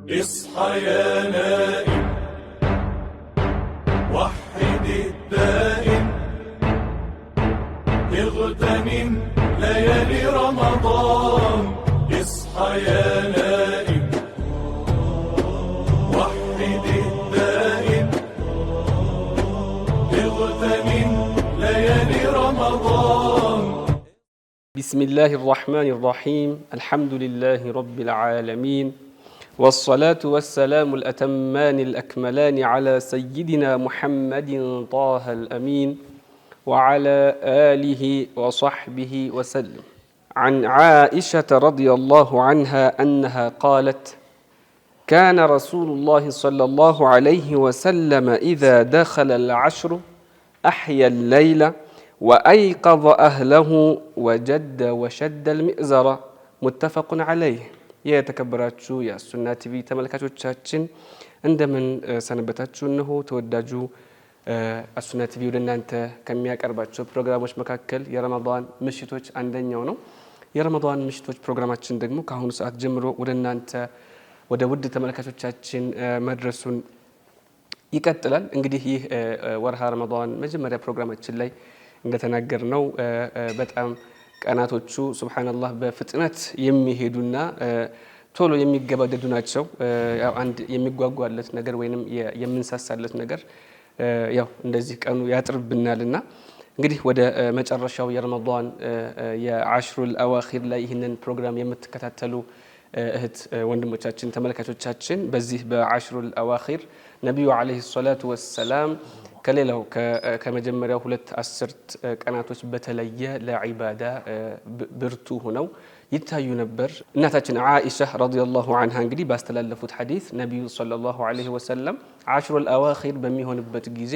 اصحى يا نائم، وحد الدائم، اغتنم ليالي رمضان. اصحى يا نائم، وحد الدائم، اغتنم ليالي رمضان. بسم الله الرحمن الرحيم. الحمد لله رب العالمين، والصلاة والسلام الأتمان الأكملان على سيدنا محمد طه الأمين وعلى آله وصحبه وسلم. عن عائشة رضي الله عنها أنها قالت: كان رسول الله صلى الله عليه وسلم إذا دخل العشر أحيا الليل وأيقظ أهله وجد وشد المئزر متفق عليه። የተከበራችሁ የሱና ቲቪ ተመልካቾቻችን እንደምን ሰነበታችሁ? እነሆ ተወዳጁ ሱና ቲቪ ወደ እናንተ ከሚያቀርባቸው ፕሮግራሞች መካከል የረመዳን ምሽቶች አንደኛው ነው። የረመዳን ምሽቶች ፕሮግራማችን ደግሞ ከአሁኑ ሰዓት ጀምሮ ወደ እናንተ ወደ ውድ ተመልካቾቻችን መድረሱን ይቀጥላል። እንግዲህ ይህ ወርሃ ረመዳን መጀመሪያ ፕሮግራማችን ላይ እንደተናገርነው በጣም ቀናቶቹ ሱብሃንአላህ በፍጥነት የሚሄዱና ቶሎ የሚገባደዱ ናቸው። ያው አንድ የሚጓጓለት ነገር ወይንም የምንሳሳለት ነገር ያው እንደዚህ ቀኑ ያጥርብናልና እንግዲህ ወደ መጨረሻው የረመዳን የአሽሩል አዋኺር ላይ ይህንን ፕሮግራም የምትከታተሉ እህት ወንድሞቻችን ተመልካቾቻችን በዚህ በአሽሩል አዋኺር ነቢዩ ዓለይሂ ሰላቱ ወሰላም ከሌላው ከመጀመሪያው ሁለት አስርት ቀናቶች በተለየ ለዒባዳ ብርቱ ሆነው ይታዩ ነበር። እናታችን ዓኢሻ ረዲየላሁ ዐንሃ እንግዲህ ባስተላለፉት ሐዲስ ነቢዩ ሰለላሁ ዐለይሂ ወሰለም አሽሩል አዋኺር በሚሆንበት ጊዜ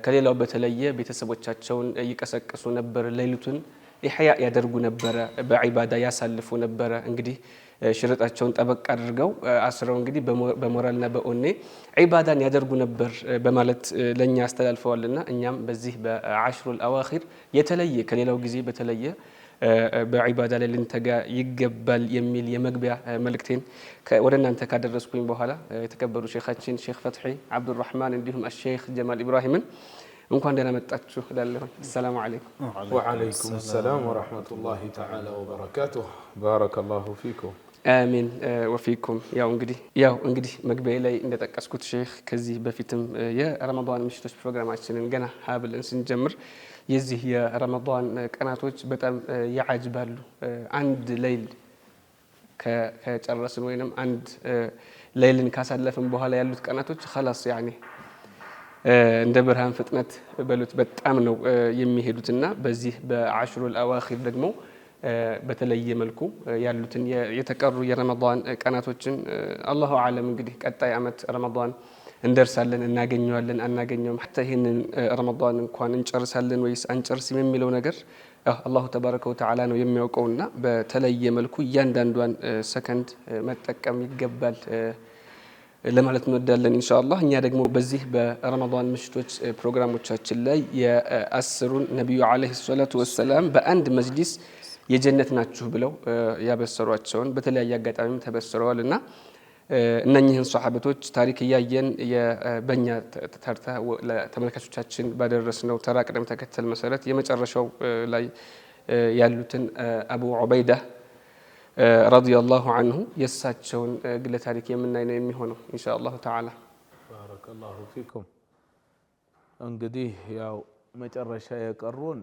ከሌላው በተለየ ቤተሰቦቻቸውን ይቀሰቅሱ ነበር። ሌሊቱን ኢሕያ ያደርጉ ነበረ፣ በዒባዳ ያሳልፉ ነበረ። እንግዲህ ሽርጣቸውን ጠበቅ አድርገው አስረው እንግዲህ በሞራልና በኦኔ ዒባዳን ያደርጉ ነበር በማለት ለኛ አስተላልፈዋልና እኛም በዚህ በአሽሩል አዋኺር የተለየ ከሌላው ጊዜ በተለየ በዒባዳ ላይ ልንተጋ ይገባል የሚል የመግቢያ መልእክቴን ወደ እናንተ ካደረስኩኝ በኋላ የተከበሩ ሼኻችን ሼኽ ፈትሒ አብዱራህማን እንዲሁም ሼኽ ጀማል ኢብራሂምን እንኳን ደህና መጣችሁ እላለሁ። ሰላም አለይኩም። ወዐለይኩም ሰላም ወረሕመቱላሂ ተዓላ ወበረካቱሁ። ባረከላሁ ፊኩም። አሚን ወፊኩም። ያው እንግዲህ መግቢያ ላይ እንደጠቀስኩት ሼኽ ከዚህ በፊትም የረመዳን ምሽቶች ፕሮግራማችንን ገና ሀብለን ስንጀምር የዚህ የረመዳን ቀናቶች በጣም ያዓጅባሉ። አንድ ሌይል ከጨረስን ወይንም አንድ ሌይልን ካሳለፍን በኋላ ያሉት ቀናቶች ኸላስ ያኔ እንደ ብርሃን ፍጥነት በሉት በጣም ነው የሚሄዱትና በዚህ በአሽሩል አዋኺር ደግሞ በተለየ መልኩ ያሉትን የተቀሩ የረመዳን ቀናቶችን አላሁ አለም እንግዲህ ቀጣይ ዓመት ረመዳን እንደርሳለን እናገኘዋለን አናገኘውም፣ ሐታ ይህንን ረመዳን እንኳን እንጨርሳለን ወይስ አንጨርስም የሚለው ነገር አላሁ ተባረከ ወተዓላ ነው የሚያውቀውና በተለየ መልኩ እያንዳንዷን ሰከንድ መጠቀም ይገባል ለማለት እንወዳለን ኢንሻአላህ። እኛ ደግሞ በዚህ በረመዳን ምሽቶች ፕሮግራሞቻችን ላይ የአስሩን ነቢዩ ዓለይሂ ሰላቱ ወሰላም በአንድ መጅሊስ የጀነት ናችሁ ብለው ያበሰሯቸውን በተለያየ አጋጣሚም ተበስረዋል እና እነኚህን ሷሐበቶች ታሪክ እያየን በእኛ ተርታ ለተመልካቾቻችን ባደረስነው ተራ ቅደም ተከተል መሰረት የመጨረሻው ላይ ያሉትን አቡ ዑበይዳ ረዲየላሁ ዐንሁ የእሳቸውን ግለ ታሪክ የምናይ ነው የሚሆነው ኢንሻአላሁ ተዓላ። ባረከላሁ ፊኩም። እንግዲህ ያው መጨረሻ የቀሩን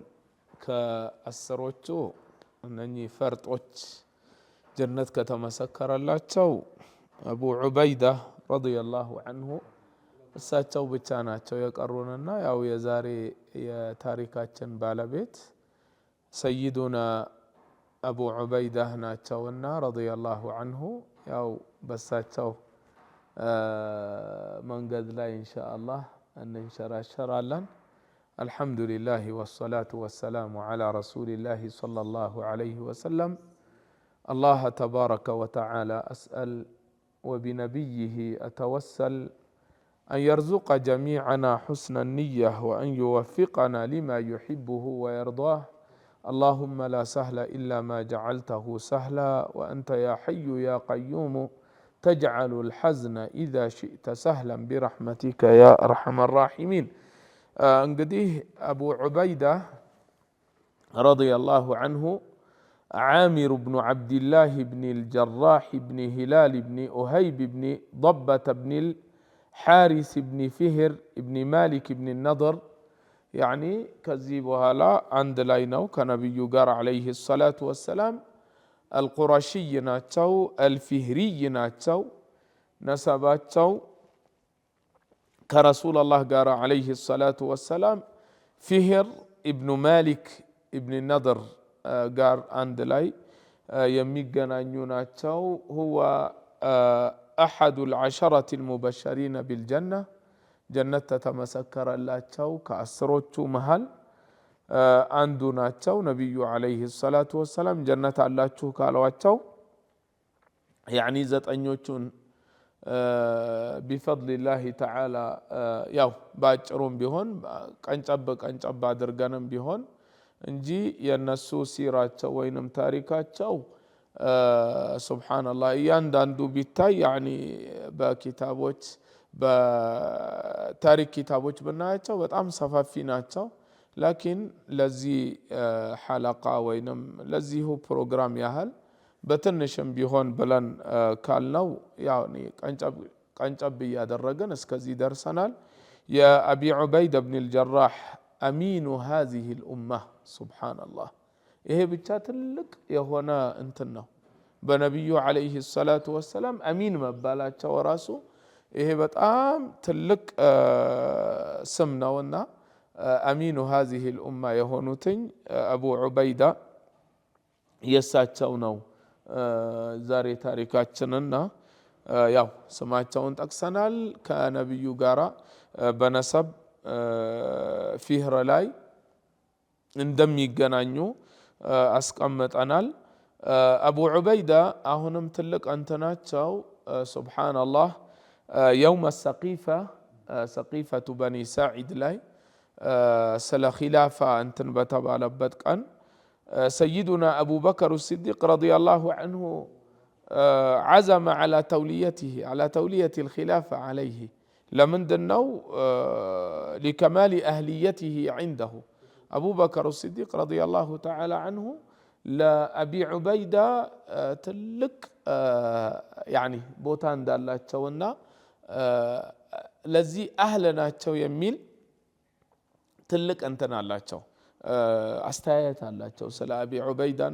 ከአስሮቹ እነኚህ ፈርጦች ጀነት ከተመሰከረላቸው አቡ ዑበይዳ ረዲየላሁ ዐንሁ እሳቸው ብቻ ናቸው የቀሩንና ያው የዛሬ የታሪካችን ባለቤት ሰይዱና አቡ ዑበይዳ ናቸውና ረዲየላሁ ዐንሁ ያው በሳቸው መንገድ ላይ ኢንሻአላህ እንንሸራሸራለን። አልሐምዱሊላህ ወሰላቱ ወሰላሙ ዐላ ረሱሊላህ ሰለላሁ ዐለይሂ ወሰለም። አላህ ተባረከ ወተዓላ አስአል وبنبيه أتوسل أن يرزق جميعنا حسن النية وأن يوفقنا لما يحبه ويرضاه. اللهم لا سهل إلا ما جعلته سهلا وأنت يا حي يا قيوم تجعل الحزن إذا شئت سهلا برحمتك يا أرحم الراحمين. እንግዲህ أبو عبيدة رضي الله عنه عامر بن عبد الله بن الجراح بن هلال بن أهيب بن ضبة بن الحارث بن فهر بن مالك بن النضر يعني كذبها لا عند لاينو كنبي قار عليه الصلاة والسلام القرشي ناتشو الفهري ناتشو نسباتشو كرسول الله قال عليه الصلاة والسلام فهر ابن مالك ابن النضر قال عند لاي يميقنا ناتشو هو أحد العشرة المبشرين بالجنة جنة تمسكر اللاتشو كأسروتشو مهل አንዱ ናቸው ነብዩ አለይሂ ሰላቱ ወሰለም ጀነት አላችሁ ካሏቸው ያኒ ዘጠኞቹን ቢፈድሊላሂ ተዓላ ያው ባጭሩም ቢሆን ቀንጨብ አድርገንም ቢሆን እንጂ የነሱ ሲራቸው ወይንም ታሪካቸው ሱብሃንአላህ እያንዳንዱ ቢታይ ያኒ በኪታቦች በታሪክ ኪታቦች ብናያቸው በጣም ሰፋፊ ናቸው። لكن لذي حلقة وينم لذي هو برنامج ياهل بتنشم بيهون بلن كالنو يعني كنجب بيادرجن اسكزي درسنال يا أبي عبيدة بن الجراح أمين هذه الأمة سبحان الله إيه بتشاتلك يهونا انتنا بنبي عليه الصلاة والسلام أمين مبالات وراسه إيه بتأم تلك سمنا ونا أمين هذه الأمة يهونتين أبو عبيدة يساتشونو زاري تاريكاتشننا ياو سماتشون تكسنال كنبي قارا بنسب فيه رلاي اندمي جنانيو أسقمت أنال أبو عبيدة أهنم تلك أنتناتشو سبحان الله يوم السقيفة سقيفة بني ساعد لاي سلا خلافة أنتن بتبع كان سيدنا أبو بكر الصديق رضي الله عنه عزم على تولية الخلافة عليه لمن دنو لكمال أهليته عنده أبو بكر الصديق رضي الله تعالى عنه لأبي عبيدة تلك يعني بوتان دالات تونا لذي أهلنا تو يميل تلك أنتنا اللاتشو أستايت اللاتشو سلا أبي عبيدة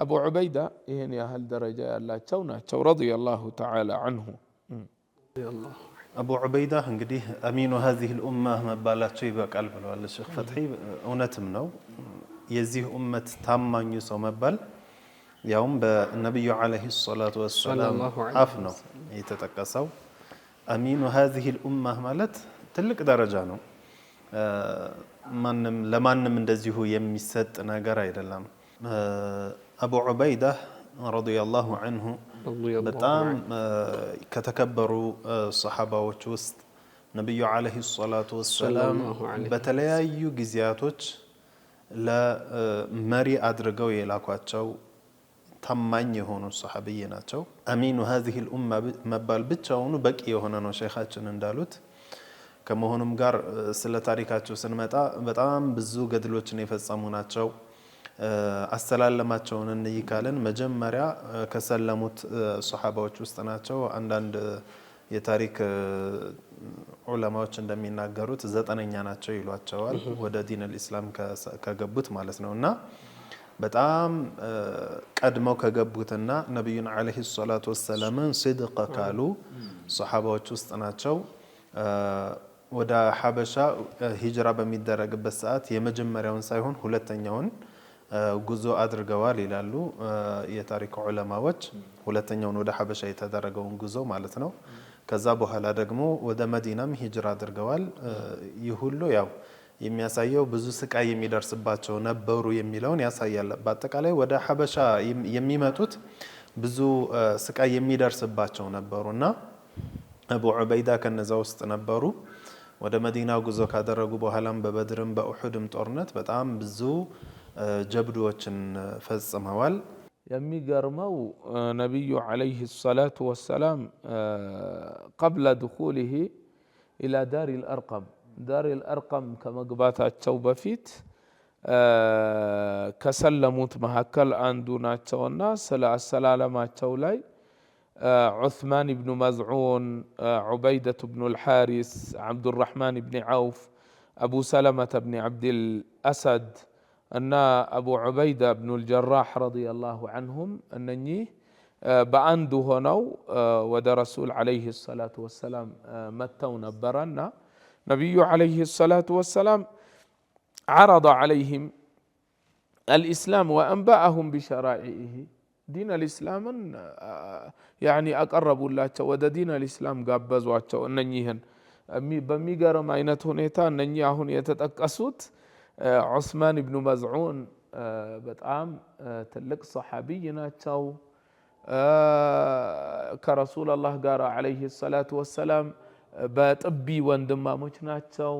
أبو عبيدة إهن يا هل درجة اللاتشو ناتشو رضي الله تعالى عنه أبو عبيدة انقديه أمين هذه الأمة مبالاتشو يبقى قلب الشيخ فتحي أونتمنو يزيه أمة تامان يسو مبال يوم بالنبي عليه الصلاة والسلام عفنو يتتكسو أمين هذه الأمة مالت تلك درجانو لمانم እንደዚሁ የሚሰጥ ነገር አይደለም አቡ ዑበይዳ رضي الله عنه በጣም ከተከበሩ ሰሃባዎች ውስጥ ነብዩ አለይሂ ሰላቱ ወሰለም በተለያዩ ጊዜያቶች ለመሪ አድርገው የላኳቸው ታማኝ የሆኑ ሰሃቢይ ናቸው አሚኑ هذه الامه መባል ብቻውኑ በቂ የሆነ ነው ሼኻችን እንዳሉት ከመሆኑም ጋር ስለ ታሪካቸው ስንመጣ በጣም ብዙ ገድሎችን የፈጸሙ ናቸው አስተላለማቸውን እንይካለን መጀመሪያ ከሰለሙት ሱሐባዎች ውስጥ ናቸው አንዳንድ የታሪክ ዑለማዎች እንደሚናገሩት ዘጠነኛ ናቸው ይሏቸዋል ወደ ዲን الاسلام ከገቡት ማለት ነውና በጣም ቀድመው ከገቡትና ነብዩን አለይሂ ሰላቱ ወሰለም صدق ካሉ ሱሐባዎች ውስጥ ናቸው ወደ ሐበሻ ሂጅራ በሚደረግበት ሰዓት የመጀመሪያውን ሳይሆን ሁለተኛውን ጉዞ አድርገዋል ይላሉ የታሪክ ዑለማዎች ሁለተኛውን ወደ ሐበሻ የተደረገውን ጉዞ ማለት ነው ከዛ በኋላ ደግሞ ወደ መዲናም ሂጅራ አድርገዋል ይህ ሁሉ ያው የሚያሳየው ብዙ ስቃይ የሚደርስባቸው ነበሩ የሚለውን ያሳያል በአጠቃላይ ወደ ሐበሻ የሚመጡት ብዙ ስቃይ የሚደርስባቸው ነበሩና አቡ ዑበይዳ ከነዛ ውስጥ ነበሩ ወደ መዲና ጉዞ ካደረጉ በኋላም በበድርም በኡሁድም ጦርነት በጣም ብዙ ጀብዶችን ፈጽመዋል የሚገርመው ነቢዩ ዓለይሂ ሰላቱ ወሰላም ቀብለ ድኹሊሂ ኢላ ዳሪል አርቀም ዳሪል አርቀም ከመግባታቸው በፊት ከሰለሙት መካከል አንዱ ናቸውና ስለ አሰላለማቸው ላይ ዑስማን ብኑ መዝዑን፣ ዑበይደቱ ብኑ ልሓሪስ፣ ዓብዱራሕማን ብኒ ዓውፍ፣ አቡ ሰለመተ ብኒ ዓብድል አሰድ እና አቡ ዑበይዳ ብኑ ልጀራሕ ረዲየላሁ ዐንሁም እነኚህ በአንዱ ሆነው ወደ ረሱል ዓለይሂ ሰላቱ ወሰላም መጥተው ነበረና ነቢዩ ዓለይሂ ሰላቱ ወሰላም ዓረض ዓለይህም አልኢስላም ወአንበአሁም ቢሸራኢኢህ ዲን አልኢስላምን ያኒ አቀረቡላቸው፣ ወደ ዲን አልኢስላም ጋበዟቸው። እነኚህን በሚገርም አይነት ሁኔታ እነኚህ አሁን የተጠቀሱት ዑስማን ብኑ መዝዑን በጣም ትልቅ ሰሓቢይ ናቸው። ከረሱላላህ ጋር ዓለይሂ ሰላቱ ወሰላም በጥቢ ወንድማሞች ናቸው።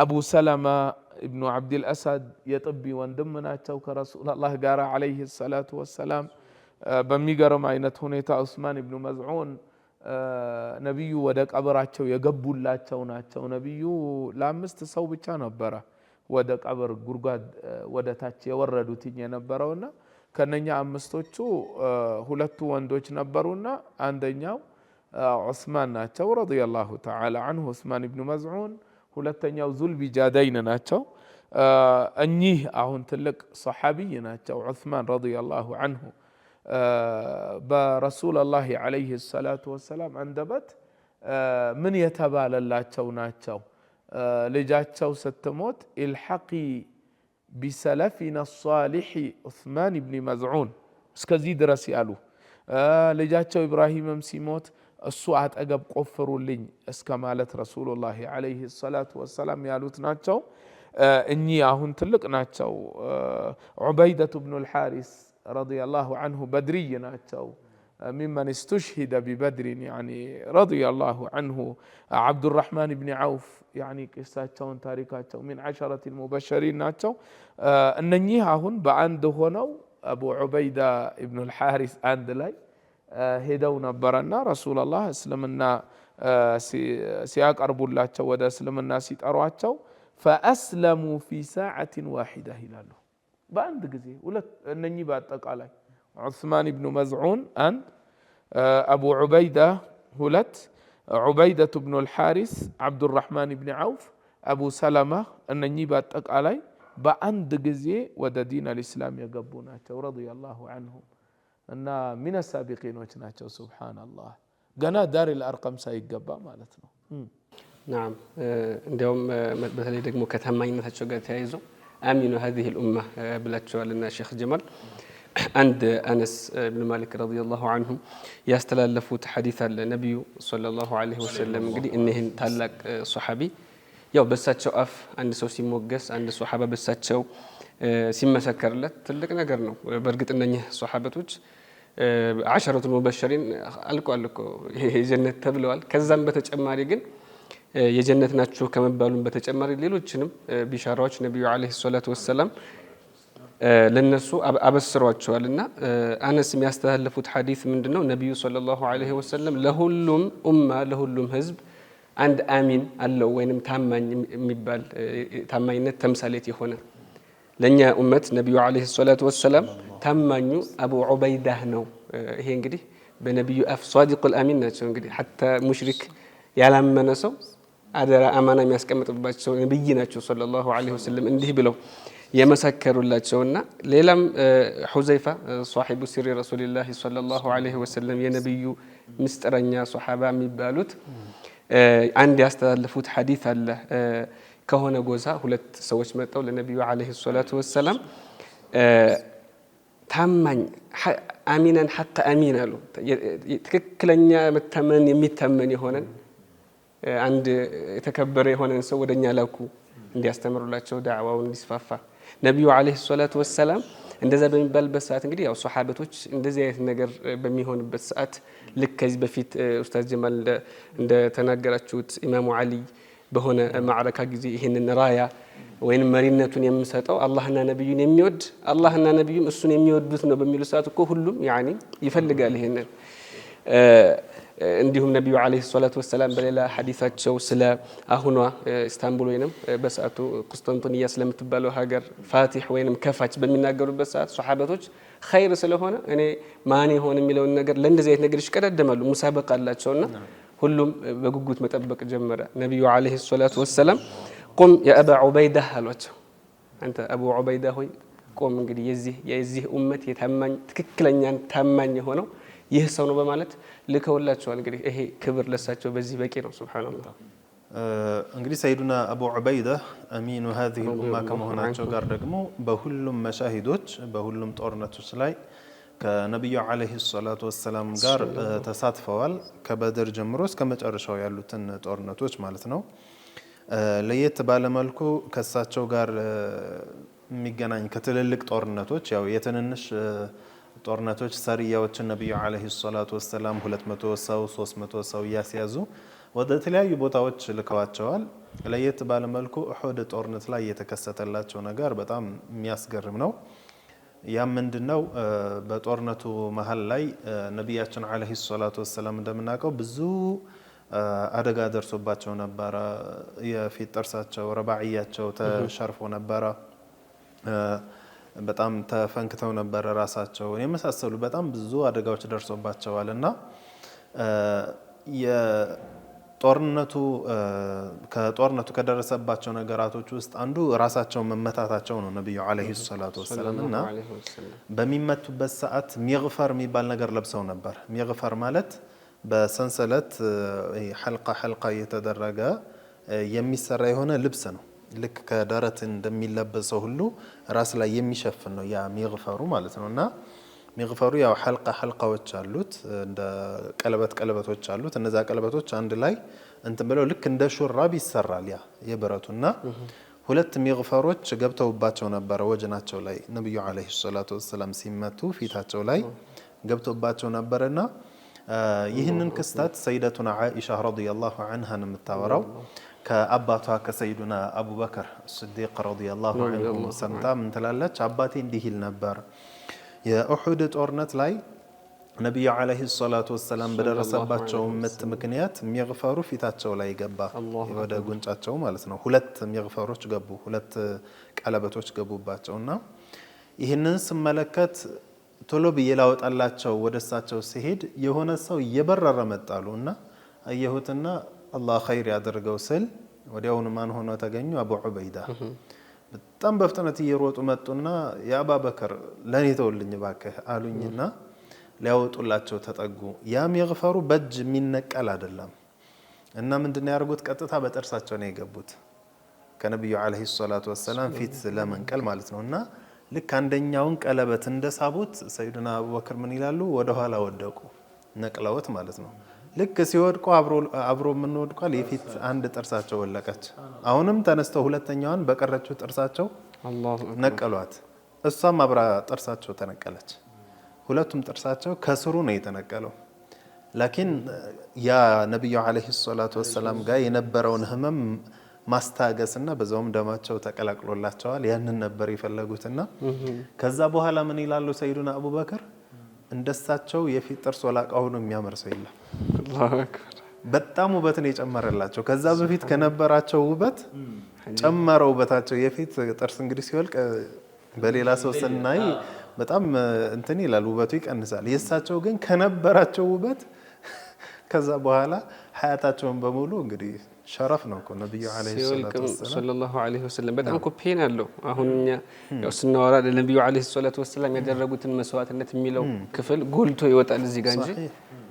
አቡ ሰለማ ኢብኑ ዓብድል አሰድ የጥቢ ወንድም ናቸው ከረሱላላህ ጋር ዓለይሂ ሰላቱ ወሰላም። በሚገርም አይነት ሁኔታ ዑስማን ኢብኑ መዝዑን ነቢዩ ወደ ቀብራቸው የገቡላቸው ናቸው። ነቢዩ ለአምስት ሰው ብቻ ነበረ ወደ ቀብር ጉድጓድ ወደ ታች የወረዱትኝ የነበረውና ከነኛ አምስቶቹ ሁለቱ ወንዶች ነበሩና አንደኛው ዑስማን ናቸው ረዲየላሁ ተዓላ ዐንሁ ዑስማን ኢብኑ መዝዑን፣ ሁለተኛው ዙልቢጃደይን ናቸው። እኚህ አሁን ትልቅ ሰሓቢይ ናቸው ዑስማን ረዲየላሁ ዐንሁ። በረሱለላህ ዓለይሂ ሰላቱ ወሰላም አንደበት ምን የተባለላቸው ናቸው? ልጃቸው ስትሞት ኢልሐቂ ቢሰለፊና ሷሊሒ ዑስማን ብኒ መዝዑን እስከዚህ ድረስ ያሉ፣ ልጃቸው ኢብራሂምም ሲሞት እሱ አጠገብ ቆፍሩልኝ እስከ ማለት ረሱሉላህ ዓለይሂ ሰላቱ ወሰላም ያሉት ናቸው። እኚህ አሁን ትልቅ ናቸው። ዑበይደቱ ብኑ ልሓሪስ ረዲየላሁ ዐንሁ በድርይ ናቸው። ሚመን እስተሽሂደ ቢበድሪን ረዲየላሁ ዐንሁ። ዓብዱራሕማን ብኒ ዓውፍ ቂሳቸውን ታሪካቸው ሚን ዐሸረት ልሙበሸሪን ናቸው። እነኚህ አሁን በአንድ ሆነው አቡ ዑበይዳ ብኑ ልሓሪስ አንድ ላይ ሄደው ነበረና ረሱላላህ እስልምና ሲያቀርቡላቸው ወደ እስልምና ሲጠሯቸው ፈአስለሙ ፊ ሰዓትን ዋሒዳ ይላሉ። በአንድ ጊዜ ሁለት እነኚህ በአጠቃላይ ዑስማን ብኑ መዝዑን አንድ፣ አቡ ዑበይዳ ሁለት፣ ዑበይደቱ ብኑ ልሓሪስ፣ ዓብዱራሕማን ብኒ ዓውፍ፣ አቡ ሰለማ እነኚህ በአጠቃላይ በአንድ ጊዜ ወደ ዲን አልኢስላም የገቡ ናቸው ረዲየላሁ ዐንሁም እና ሚነ ሳቢቂኖች ናቸው። ሱብሓነላህ ገና ዳሪል አርቀም ሳይገባ ማለት ነው። ናም እንዲያውም በተለይ ደግሞ ከታማኝነታቸው ጋር ተያይዞ አሚኑ ሀዚህ ልኡማ ብላቸዋልና ሼክ ጀማል አንድ አነስ ብን ማሊክ ረዲየላሁ ዐንሁ ያስተላለፉት ሐዲስ አለ። ነቢዩ ሰለላሁ ዐለይሂ ወሰለም እንግዲህ እኒህን ታላቅ ሶሓቢ ያው በሳቸው አፍ አንድ ሰው ሲሞገስ፣ አንድ ሶሓባ በሳቸው ሲመሰከርለት ትልቅ ነገር ነው። በእርግጥ እነኚህ ሶሓበቶች ዐሸረቱል ሙበሸሪን አልቋል እኮ የጀነት ተብለዋል። ከዛም በተጨማሪ ግን የጀነት ናችሁ ከመባሉም በተጨማሪ ሌሎችንም ቢሻራዎች ነቢዩ ዐለይሂ ሰላቱ ወሰላም ለነሱ አበስሯቸዋልና አነስ የሚያስተላልፉት ሐዲስ ምንድነው? ነቢዩ ሰለላሁ ዐለይሂ ወሰለም ለሁሉም ኡማ ለሁሉም ህዝብ አንድ አሚን አለው ወይንም ታማኝ የሚባል ታማኝነት ተምሳሌት የሆነ ለኛ ኡመት ነቢዩ ዐለይሂ ሰላቱ ወሰላም ታማኙ አቡ ዑበይዳህ ነው። ይሄ እንግዲህ በነቢዩ አፍ ሷዲቁል አሚን ናቸው። እንግዲህ ሐታ ሙሽሪክ ያላመነ ሰው አደራ አማና የሚያስቀምጥባቸው ነብይ ናቸው ሰለላሁ ዐለይሂ ወሰለም እንዲህ ብለው የመሰከሩላቸውና ሌላም ሁዘይፋ ሷሂቡ ሲሪ ረሱልላህ ሰለላሁ ዐለይሂ ወሰለም የነብዩ ምስጥረኛ ሱሐባ የሚባሉት አንድ ያስተላልፉት ሐዲስ አለ። ከሆነ ጎሳ ሁለት ሰዎች መጣው ለነብዩ ዐለይሂ ሰላቱ ወሰላም ታማኝ አሚናን ሐቅ አሚን አሉ። ትክክለኛ መታመን የሚታመን የሆነን አንድ የተከበረ የሆነን ሰው ወደኛ ላኩ እንዲያስተምሩላቸው ዳዕዋውን እንዲስፋፋ። ነቢዩ ዐለይሂ ሰላቱ ወሰላም እንደዛ በሚባልበት ሰዓት እንግዲህ ያው ሶሓበቶች እንደዚህ አይነት ነገር በሚሆንበት ሰዓት ልክ ከዚህ በፊት ኡስታዝ ጀማል እንደተናገራችሁት ኢማሙ ዓሊ በሆነ ማዕረካ ጊዜ ይህንን ራያ ወይንም መሪነቱን የምሰጠው አላህና ነብዩን የሚወድ አላህና ነብዩም እሱን የሚወዱት ነው በሚሉ ሰዓት እኮ ሁሉም ያኒ ይፈልጋል ይሄንን። እንዲሁም ነብዩ አለይሂ ሰላቱ ወሰለም በሌላ ሐዲሳቸው ስለ አሁኗ ኢስታንቡል ወይንም በሰዓቱ ቁስጥንጥንያ ስለምትባለው ሀገር ፋቲህ ወይንም ከፋች በሚናገሩበት ሰዓት ሱሐበቶች ኸይር ስለሆነ እኔ ማን ይሆን የሚለውን ነገር ለእንደዚህ አይነት ነገር ይሽቀዳደማሉ። ሙሳበቃ አላቸውና ሁሉም በጉጉት መጠበቅ ጀመረ። ነብዩ አለይሂ ሰላቱ ወሰለም ቁም ያ አባ ዑበይዳ አሏቸው። አንተ አቡ ዑበይዳ ሆይ ቁም፣ እንግዲህ የዚህ ኡመት የታማኝ ትክክለኛ ታማኝ የሆነው ይህ ሰው ነው በማለት ልከውላቸዋል። እንግዲህ ይሄ ክብር ለሳቸው በዚህ በቂ ነው። ሱብሃንአላህ። እንግዲህ ሰይዱና አቡ ዑበይዳ አሚኑ هذه الامه ከመሆናቸው ጋር ደግሞ በሁሉም መሻሂዶች በሁሉም ጦርነቶች ላይ ከነብዩ አለይሂ ሰላቱ ወሰለም ጋር ተሳትፈዋል። ከበድር ጀምሮ እስከ መጨረሻው ያሉትን ጦርነቶች ማለት ነው። ለየት ባለመልኩ ከሳቸው ጋር የሚገናኝ ከትልልቅ ጦርነቶች ያው የትንንሽ ጦርነቶች ሰሪያዎችን ነብዩ አለይሂ ሰላቱ ወሰለም 200 ሰው 300 ሰው ያስያዙ ወደ ተለያዩ ቦታዎች ልከዋቸዋል። ለየት ባለመልኩ ኡሁድ ጦርነት ላይ የተከሰተላቸው ነገር በጣም የሚያስገርም ነው። ያ ምንድነው? በጦርነቱ መሃል ላይ ነብያችን አለይሂ ሰላቱ ወሰለም እንደምናውቀው ብዙ አደጋ ደርሶባቸው ነበረ። የፊት ጥርሳቸው ረባዕያቸው ተሸርፎ ነበረ። በጣም ተፈንክተው ነበረ ራሳቸው የመሳሰሉ በጣም ብዙ አደጋዎች ደርሶባቸዋልና ከጦርነቱ ከደረሰባቸው ነገራቶች ውስጥ አንዱ ራሳቸው መመታታቸው ነው። ነብዩ አለይሂ ሰላቱ ወሰለምና በሚመቱበት ሰዓት ሚግፈር የሚባል ነገር ለብሰው ነበር። ሚግፈር ማለት በሰንሰለት ሐልቃ የተደረገ የሚሰራ የሆነ ልብስ ነው። ልክ ከደረት እንደሚለበሰው ሁሉ ራስ ላይ የሚሸፍን ነው ያ ሚግፈሩ ማለት ነውና ሚግፈሩ ያው ሐልቃዎች አሉት፣ እንደ ቀለበቶች አሉት። እነዛ ቀለበቶች አንድ ላይ እንትን ብለው ልክ እንደ ሹራብ ይሰራል ያ የብረቱና ሁለት ሚግፈሮች ገብተውባቸው ነበር ወጀናቸው ላይ ነብዩ አለይሂ ሰላቱ ወሰለም ሲመቱ ፊታቸው ላይ ገብተውባቸው ነበርና ይህንን ክስተት ሰይደቱና ዓኢሻ ረዲየላሁ ዐንሃ የምታወራው ከአባቷ ከሰይዱና አቡበከር ስዲቅ ረዲየላሁ ዐንሁ ሰምታ ምን ትላለች? አባቴ እንዲህ ይል ነበር የኡሁድ ጦርነት ላይ ነብዩ አለይሂ ሰላቱ ወሰለም በደረሰባቸው ምት ምክንያት ሚግፈሩ ፊታቸው ላይ ገባ፣ ወደ ጉንጫቸው ማለት ነው። ሁለት ሚግፈሮች ገቡ፣ ሁለት ቀለበቶች ገቡባቸውና ይህንን ስመለከት ቶሎ ብዬ ላወጣላቸው ወደሳቸው ሲሄድ የሆነ ሰው እየበረረ መጣሉና አየሁትና አላህ ኸይር ያደርገው ስል ወዲያውኑ ማን ሆኖ ተገኙ? አቡ ዑበይዳ በጣም በፍጥነት እየሮጡ መጡና የአባበከር ለኔ ተውልኝ ባከህ አሉኝና ሊያወጡላቸው ተጠጉ። ያ ሚግፈሩ በእጅ የሚነቀል አይደለም እና ምንድነው ያርጉት? ቀጥታ በጥርሳቸው ነው የገቡት ከነብዩ አለይሂ ሰላቱ ወሰለም ፊት ለመንቀል ማለት ነውና ልክ አንደኛውን ቀለበት እንደሳቡት ሰይዱና አቡበከር ምን ይላሉ? ወደ ኋላ ወደቁ፣ ነቅለውት ማለት ነው። ልክ ሲወድቁ አብሮ ምን ወድቋል? የፊት አንድ ጥርሳቸው ወለቀች። አሁንም ተነስተው ሁለተኛዋን በቀረችው ጥርሳቸው ነቀሏት። እሷም አብራ ጥርሳቸው ተነቀለች። ሁለቱም ጥርሳቸው ከስሩ ነው የተነቀለው። ላኪን ያ ነብዩ አለይሂ ሰላቱ ወሰለም ጋር የነበረውን ህመም ማስታገስና በዛውም ደማቸው ተቀላቅሎላቸዋል። ያንን ነበር የፈለጉትና ከዛ በኋላ ምን ይላሉ ሰይዱና አቡበከር? እንደሳቸው የፊት ጥርስ ወላቃ ሆኖ የሚያምር ሰው የለም። አላሁ አክበር። በጣም ውበትን የጨመረላቸው ከዛ በፊት ከነበራቸው ውበት ጨመረው ውበታቸው። የፊት ጥርስ እንግዲህ ሲወልቅ በሌላ ሰው ስናይ በጣም እንትን ይላል፣ ውበቱ ይቀንሳል። የእሳቸው ግን ከነበራቸው ውበት ከዛ በኋላ ሀያታቸውን በሙሉ እንግዲህ ሸረፍ ነው እኮ ነብዩ ሰለላሁ ዐለይሂ ወሰለም በጣም እኮ ፔን አለው። አሁን እኛ ያው ስናወራ ለነብዩ ዐለይሂ ሰላቱ ወሰለም ያደረጉትን መስዋዕትነት የሚለው ክፍል ጎልቶ ይወጣል እዚህ ጋር እንጂ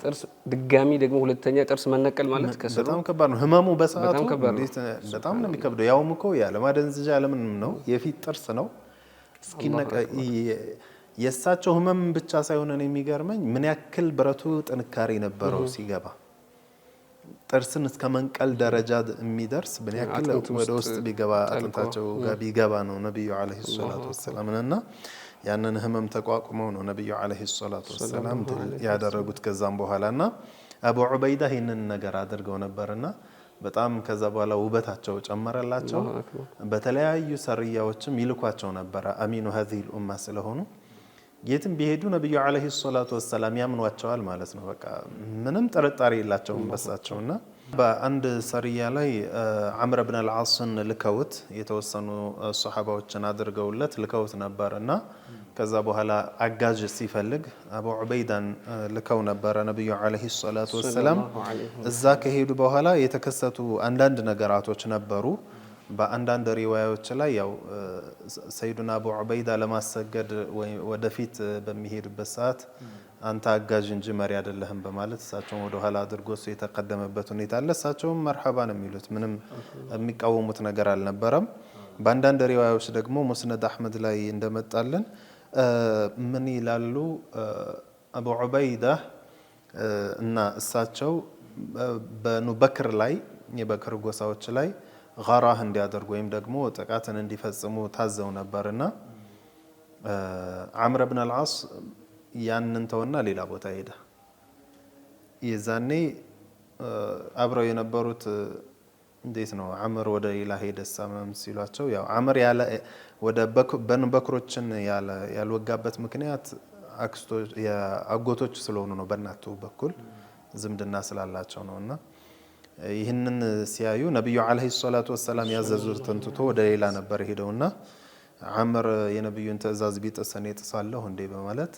ጥርስ ድጋሚ ደግሞ ሁለተኛ ጥርስ መነቀል ማለት ከስሩ በጣም ከባድ ነው። ህመሙ በሰዓቱ በጣም ነው የሚከብደው። ያውም እኮ ያለ ማደንዘዣ ለምን ነው የፊት ጥርስ ነው እስኪነቀ የእሳቸው ህመም ብቻ ሳይሆን የሚገርመኝ ምን ያክል ብረቱ ጥንካሬ ነበረው ሲገባ ጥርስን እስከ መንቀል ደረጃ የሚደርስ ምን ያክል ወደ ውስጥ ቢገባ አጥንታቸው ጋር ቢገባ ነው ነብዩ አለይሂ ሰላቱ ወሰለም እና ያንን ህመም ተቋቁመው ነው ነብዩ አለይሂ ሰላቱ ወሰለም ያደረጉት። ከዛም በኋላና አቡ ዑበይዳ ይህንን ነገር አድርገው ነበርና በጣም ከዛ በኋላ ውበታቸው ጨመረላቸው በተለያዩ ሰርያዎችም ይልኳቸው ነበር አሚኑ هذه الامه ስለሆኑ የትም ቢሄዱ ነብዩ አለይሂ ሰላቱ ወሰለም ያምኗቸዋል ማለት ነው በቃ ምንም ጥርጣሬ የላቸውም በሳቸውና በአንድ ሰርያ ላይ ዐምር ኢብኑ አልዓስን ልከውት የተወሰኑ ሱሐባዎችን አድርገውለት ልከውት ነበርና ከዛ በኋላ አጋዥ ሲፈልግ አቡ ዑበይዳን ልከው ነበር ነብዩ አለይሂ ሰላቱ ወሰለም እዛ ከሄዱ በኋላ የተከሰቱ አንዳንድ ነገራቶች ነበሩ በአንዳንድ ሪዋያዎች ላይ ያው ሰይዱና አቡ ዑበይዳ ለማሰገድ ወደፊት በሚሄድበት ሰዓት አንተ አጋዥ እንጂ መሪ አይደለህም በማለት እሳቸው ወደ ኋላ አድርጎ የተቀደመበት ሁኔታ አለ እሳቸው መርሐባ ነው የሚሉት ምንም የሚቃወሙት ነገር አልነበረም በአንዳንድ ሪዋያዎች ደግሞ ሙስነድ አህመድ ላይ እንደመጣለን ምን ይላሉ አቡ ዑበይዳ እና እሳቸው በኑ በክር ላይ የበክር ጎሳዎች ላይ غራህ እንዲያደርጉ ወይም ደግሞ ጥቃትን እንዲፈጽሙ ታዘው ነበርና ዐምር ኢብኑ አልዓስ ያንን ተውና ሌላ ቦታ ሄደ የዛኔ አብረው የነበሩት እንዴት ነው ዐምር ወደ ሌላ ሄደ ሰማም ሲሏቸው ያው ዐምር ያለ ወደ በክሮችን ያልወጋበት ምክንያት አክስቶች ያጎቶች ስለሆኑ ነው በእናቱ በኩል ዝምድና ስላላቸው ነውና ይህንን ሲያዩ ነብዩ አለይሂ ሰላቱ ወሰለም ያዘዙትን ትቶ ወደ ሌላ ነበር ሄደውና ዐምር የነብዩን ትእዛዝ ቢጥሰን ይጥሳለሁ እንዴ በማለት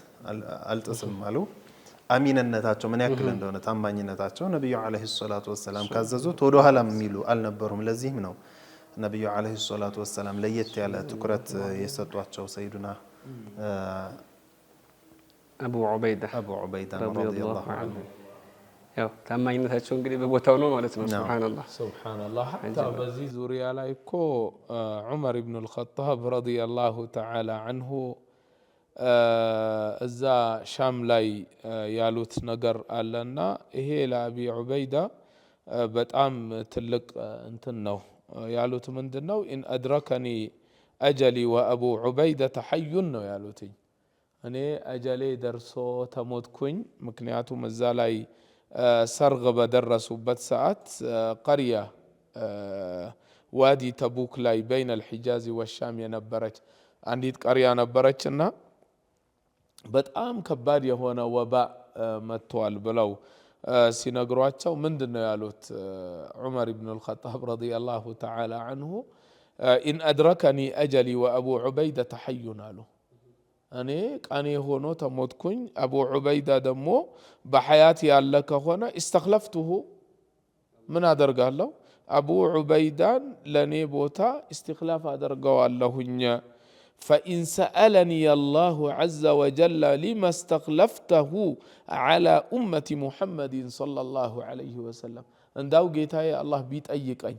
አልጥስም አሉ አሚንነታቸው ምን ያክል እንደሆነ ታማኝነታቸው ነብዩ አለይሂ ሰላቱ ወሰለም ካዘዙት ወደ ኋላ የሚሉ አልነበሩም ለዚህም ነው ነብዩ አለይሂ ሰላቱ ወሰለም ለየት ያለ ትኩረት የሰጧቸው ሰይዱና አቡ ዑበይዳ ረዲየላሁ ዐንሁ ያው ታማኝነታቸው እንግዲህ በቦታው ነው ማለት ነው ሱብሃንአላህ ሐታ በዚህ ዙሪያ ላይ እኮ ዑመር ኢብኑ አልኸጣብ ረዲየላሁ ተዓላ ዐንሁ እዛ ሻም ላይ ያሉት ነገር አለና ይሄ ለአቢ ዑበይዳ በጣም ትልቅ እንትን ነው ያሉት ምንድነው ኢን አድረከኒ አጀሊ ወአቡ ዑበይዳ ሐዩን ነው ያሉት እኔ አጀሌ ደርሶ ተሞትኩኝ ምክንያቱም እዛ ላይ ሰርግ በደረሱበት ሰዓት ቀርያ ዋዲ ተቡክ ላይ በይነ الحجاز والشام የነበረች አንዲት ቀርያ ነበረችና በጣም ከባድ የሆነ ወባ መጥቷል ብለው ሲነግሯቸው ምንድነው ያሉት ዑመር ኢብኑ አልኸጣብ ረዲየላሁ ተዓላ ዐንሁ ኢን አድረከኒ አጀሊ ወአቡ ዑበይዳ ሐዩን አሉ እኔ ቃኔ ሆኖ ተሞትኩኝ አቡ ዑበይዳ ደግሞ በሐያት ያለ ከሆነ استخلفته ምን አደርጋለሁ አቡ ዑበይዳን ለኔ ቦታ استخلاف አደርገዋለሁኝ فإن سألني الله عز وجل لما استخلفته على أمة محمد صلى الله عليه وسلم እንዳው ጌታዬ አላህ ቢጠይቀኝ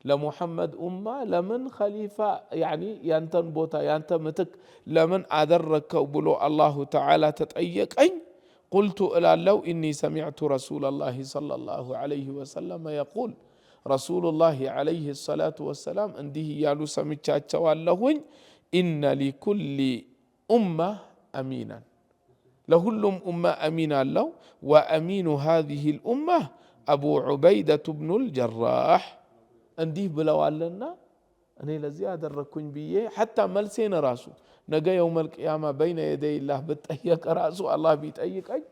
ለሙሐመድ ኡማ ለምን ኸሊፋ ያኒ ያንተን ቦታ ያንተ ምትክ ለምን አደረከው ብሎ አላሁ ተዓላ ተጠየቀኝ قلت እላለው إني سمعت رسول الله صلى الله عليه وسلم يقول رسول الله عليه الصلاة والسلام እንዲህ ያሉ ሰምቻቸዋለሁኝ إن لكل أمة أمينا لهلم أمة أمين الله وأمين هذه الأمة أبو عبيدة بن الجراح እንዲህ ብለዋልና እኔ ለዚህ አደረኩኝ ብዬ حتى መልሴን ራሱ ነገ የውመል ቂያማ በይነ የደይ الله በጠየቀ ራሱ አላህ ቢጠይቀኝ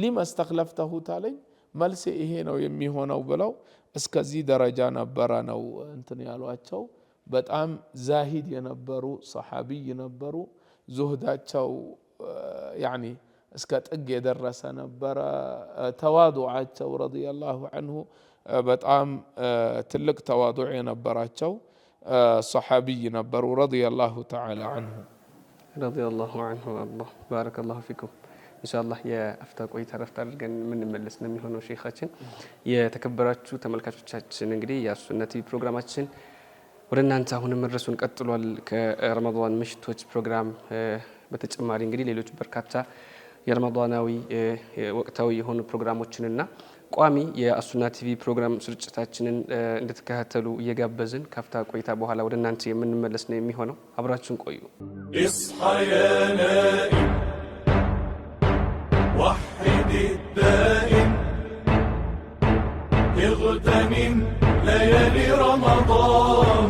لما استخلفته ታለኝ መልሴ ይሄ ነው የሚሆነው ብለው እስከዚህ ደረጃ ነበረ ነው እንትን ያሏቸው በጣም ዛሂድ የነበሩ ሰሃቢይ ነበሩ ዙህዳቸው ያኒ እስከ ጥግ የደረሰ ነበረ ተዋዱዓቸው ረዲየላሁ ዐንሁ በጣም ትልቅ ተዋዱዕ የነበራቸው ሰሃቢይ ነበሩ ረዲየላሁ ተዓላ ዐንሁ ረዲየላሁ ዐንሁ አላህ ባረከላሁ ፊኩም ኢንሻአላህ የአፍታ ቆይታ ረፍት አድርገን የምንመለስ ነው የሚሆነው ሼኻችን የተከበራችሁ ተመልካቾቻችን እንግዲህ የሱና ቲቪ ፕሮግራማችን ወደ እናንተ አሁንም መድረሱን ቀጥሏል ከረመዳን ምሽቶች ፕሮግራም በተጨማሪ እንግዲህ ሌሎች በርካታ የረመዳናዊ ወቅታዊ የሆኑ ፕሮግራሞችንና ቋሚ የሱና ቲቪ ፕሮግራም ስርጭታችንን እንድትከታተሉ እየጋበዝን ካፍታ ቆይታ በኋላ ወደ እናንተ የምንመለስ ነው የሚሆነው አብራችሁን ቆዩ اصحى يا نائم وحد الدائم اغتنم ليالي رمضان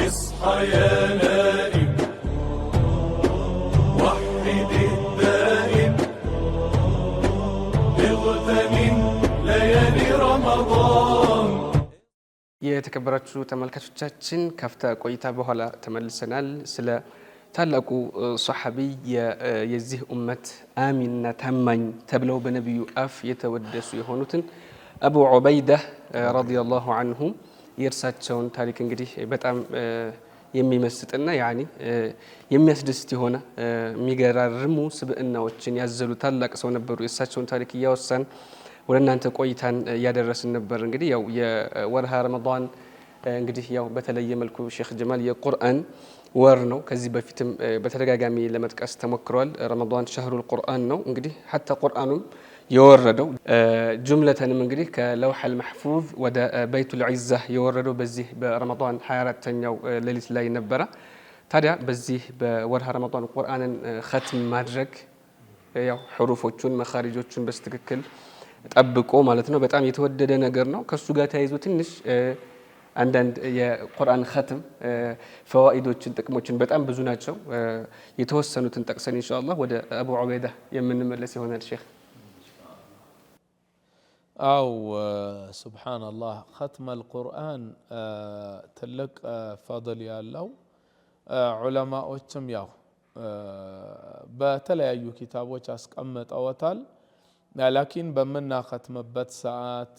اصحى يا نائم وحد الدائم اغتنم ليالي رمضان የተከበራችሁ ተመልካቾቻችን ካፍታ ቆይታ በኋላ ተመልሰናል። ስለ ታላቁ ሱሐቢ የዚህ ኡመት አሚንና ታማኝ ተብለው በነብዩ አፍ የተወደሱ የሆኑትን አቡ ዑበይዳ ረዲየላሁ ዐንሁ የእርሳቸውን ታሪክ እንግዲህ በጣም የሚመስጥና ያኒ የሚያስደስት የሆነ የሚገራርሙ ስብዕናዎችን ያዘሉ ታላቅ ሰው ነበሩ። የእሳቸውን ታሪክ እያወሳን ወደ እናንተ ቆይታን እያደረስን ነበር። እንግዲህ ያው የወርሃ ረመዳን እንግዲህ ያው በተለየ መልኩ ሼክ ጀማል የቁርአን ወር ነው። ከዚህ በፊትም በተደጋጋሚ ለመጥቀስ ተሞክሯል። ረመዳን ሸህሩል ቁርአን ነው። እንግዲህ ሐታ ቁርአኑም የወረደው ጁምለተንም እንግዲህ ከለውሐል መሕፉዝ ወደ በይቱል ዒዛ የወረደው በዚህ በረመዳን 24ኛው ሌሊት ላይ ነበረ። ታዲያ በዚህ በወርሃ ረመዳን ቁርአንን ኸትም ማድረግ ያው ሕሩፎቹን መኻሪጆቹን በስትክክል ጠብቆ ማለት ነው በጣም የተወደደ ነገር ነው። ከሱ ጋር ተያይዞ ትንሽ አንዳንድ የቁርአን ኸትም ፈዋኢዶችን ጥቅሞችን በጣም ብዙ ናቸው። የተወሰኑትን ጠቅሰን ኢንሻአላህ ወደ አቡ ዑበይዳ የምንመለስ ይሆናል። ሼክ አው ሱብሃንአላህ ኸትመል ቁርአን ትልቅ ፈድል ያለው ዑለማዎችም ያው በተለያዩ ኪታቦች አስቀምጠውታል። ላኪን በምናኸትምበት ሰዓት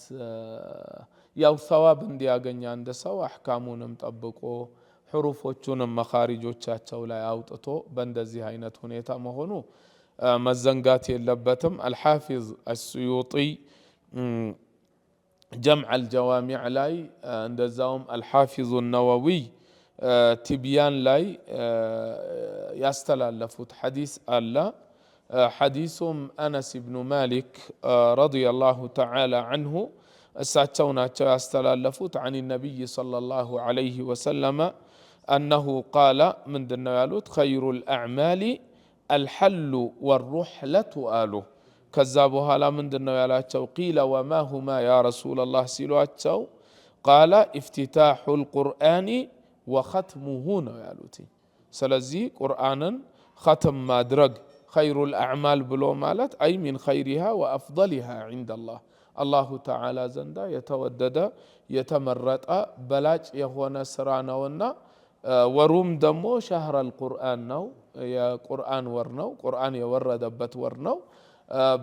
ያው ሰዋብ እንዲያገኝ አንድ ሰው አሕካሙንም ጠብቆ ሕሩፎቹንም መኻሪጆቻቸው ላይ አውጥቶ በእንደዚህ አይነት ሁኔታ መሆኑ መዘንጋት የለበትም። አልሓፊዝ አስዩጢ ጀምዕ አልጀዋሚዕ ላይ እንደዛውም አልሓፊዙ ነወዊ ቲብያን ላይ ያስተላለፉት ሐዲስ አለ። ሐዲሱም አነስ ብኑ ማሊክ ረዲየላሁ ተዓላ አንሁ እሳቸው ናቸው ያስተላለፉት عن النبي صلى الله عليه وسلم أنه قال ምንድነው ያሉት خير الأعمال الحل والرحلة آله ከዛ በኋላ ምንድነው ያላቸው قيل وما هما يا رسول الله ሲሏቸው قال افتتاح القرآن وختمه ነው ያሉት። ስለዚህ ቁርአንን ختم ማድረግ خير الأعمال ብሎ ማለት أي من خيرها وأفضلها عند الله አላሁ ተዓላ ዘንዳ የተወደደ የተመረጠ በላጭ የሆነ ስራ ነውና ወሩም ደግሞ ሸህረል ቁርአን ነው፣ የቁርአን ወር ነው፣ ቁርአን የወረደበት ወር ነው።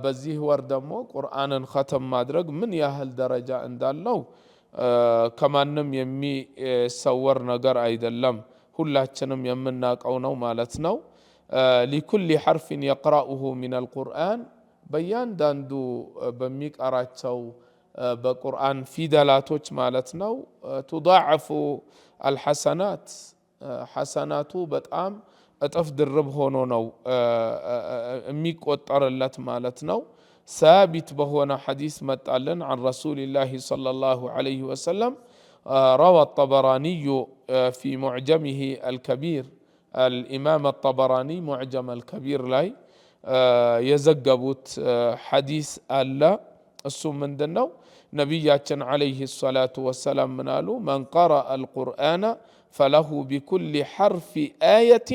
በዚህ ወር ደግሞ ቁርአንን ኸተም ማድረግ ምን ያህል ደረጃ እንዳለው ከማንም የሚሰወር ነገር አይደለም፣ ሁላችንም የምናውቀው ነው ማለት ነው። ሊኩሊ ሐርፍን የቅረኡሁ ሚነል ቁርአን በእያንዳንዱ በሚቀራቸው በቁርአን ፊደላቶች ማለት ነው ቱዳዕፉ አልሐሰናት ሐሰናቱ በጣም እጥፍ ድርብ ሆኖ ነው የሚቆጠርለት ማለት ነው። ሳቢት በሆነ ሐዲስ መጣልን عن رسول الله صلى الله عليه وسلم روى الطبراني في معجمه الكبير الإمام الطبراني معجم الكبير ላይ የዘገቡት ሐዲስ አለ። እሱ ምንድነው? ነቢያችን عليه الصلاة والسلام ምን አሉ? من قرأ القرآن فله بكل حرف آية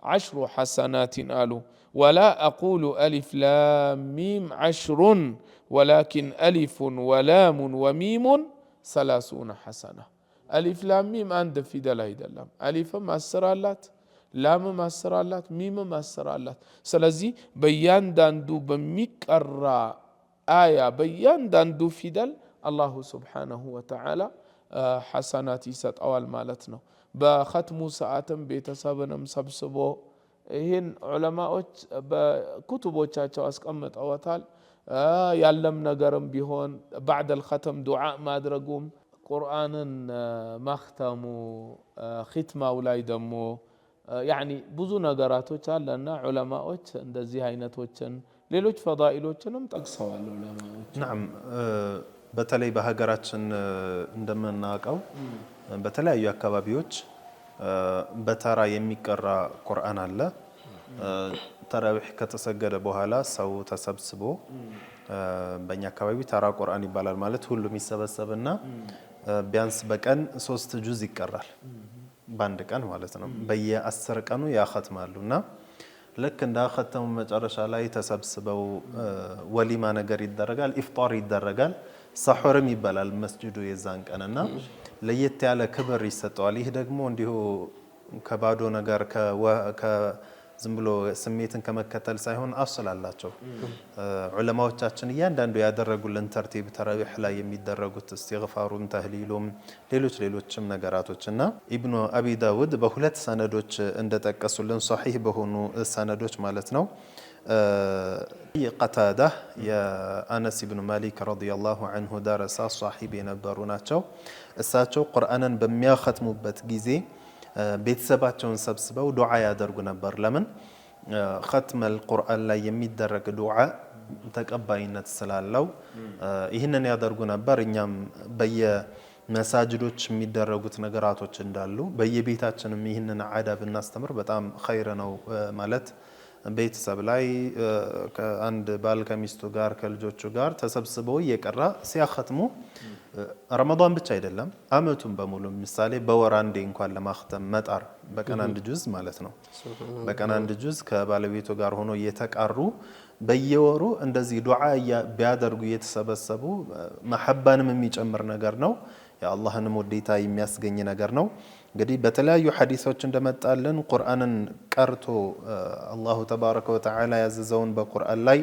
10 حسنات አሉ። ولا أقول ألف لام ميم 10 ولكن ألف ولام وميم 30 حسنة። ألف لام ميم አንድ ፊደል አይደለም። አሊፍም 10 አላት፣ ላምም 10 አላት፣ ሚምም 10 አላት። ስለዚህ በእያንዳንዱ በሚቀራ አያ በእያንዳንዱ ፊደል አላሁ ስብሓነሁ ወተዓላ ሐሰናት ይሰጠዋል ማለት ነው። በኸትሙ ሰዓትም ቤተሰብንም ሰብስቦ ይህን ዑለማዎች በኩቱቦቻቸው አስቀምጠውታል። ያለም ነገርም ቢሆን ባዕደል ኸትም ዱዓ ማድረጉም ቁርአንን ማኽተሙ ኺትማው ላይ ደግሞ ያኒ ብዙ ነገራቶች አለና ዑለማዎች እንደዚህ አይነቶችን ሌሎች ፈዳኢሎችንም ጠቅሰዋል ዑለማዎች። ናም በተለይ በሀገራችን እንደምናውቀው በተለያዩ አካባቢዎች በተራ የሚቀራ ቁርአን አለ። ተራዊህ ከተሰገደ በኋላ ሰው ተሰብስቦ በእኛ አካባቢ ተራ ቁርአን ይባላል። ማለት ሁሉም ይሰበሰብና ቢያንስ በቀን 3 ጁዝ ይቀራል በአንድ ቀን ማለት ነው። በየ10 ቀኑ ያختማሉና ልክ እንዳختሙ መጨረሻ ላይ ተሰብስበው ወሊማ ነገር ይደረጋል፣ ኢፍጣር ይደረጋል፣ ሰሑርም ይባላል መስጂዱ የዛን ቀንና ለየት ያለ ክብር ይሰጠዋል። ይህ ደግሞ እንዲሁ ከባዶ ነገር ዝም ብሎ ስሜትን ከመከተል ሳይሆን አስል አላቸው። ዑለማዎቻችን እያንዳንዱ ያደረጉልን ተርቲብ ተራዊህ ላይ የሚደረጉት እስትግፋሩም ተህሊሉም ሌሎችም ነገራቶችና ኢብኑ አቢ ዳውድ በሁለት ሰነዶች እንደጠቀሱልን ሶሒህ በሆኑ ሰነዶች ማለት ነው። ቀታዳ የአነስ ኢብኑ ማሊክ ረዲየላሁ ዐንሁ ደረሳ ሷሒብ የነበሩ ናቸው። እሳቸው ቁርአንን በሚያኸትሙበት ጊዜ ቤተሰባቸውን ሰብስበው ዱዓ ያደርጉ ነበር። ለምን? ኸትመል ቁርአን ላይ የሚደረግ ዱዓ ተቀባይነት ስላለው ይህንን ያደርጉ ነበር። እኛም በየመሳጅዶች የሚደረጉት ነገራቶች እንዳሉ በየቤታችንም ይህንን ዓዳ ብናስተምር በጣም ኸይር ነው ማለት ቤተሰብ ላይ ከአንድ ባል ከሚስቱ ጋር ከልጆቹ ጋር ተሰብስበው እየቀራ ሲያኸትሙ ረመዳን ብቻ አይደለም አመቱን በሙሉ ምሳሌ በወር አንዴ እንኳን ለማختም መጣር በቀን አንድ ጁዝ ማለት ነው። በቀን አንድ ጁዝ ከባለቤቱ ጋር ሆኖ እየተቃሩ በየወሩ እንደዚህ ዱዓ ቢያደርጉ እየተሰበሰቡ መሐባንም የሚጨምር ነገር ነው። የአላህንም ውዴታ የሚያስገኝ ነገር ነው። እንግዲህ በተለያዩ ሐዲሶች እንደመጣልን ቁርአንን ቀርቶ አላሁ ተባረከ ወተዓላ ያዘዘውን በቁርአን ላይ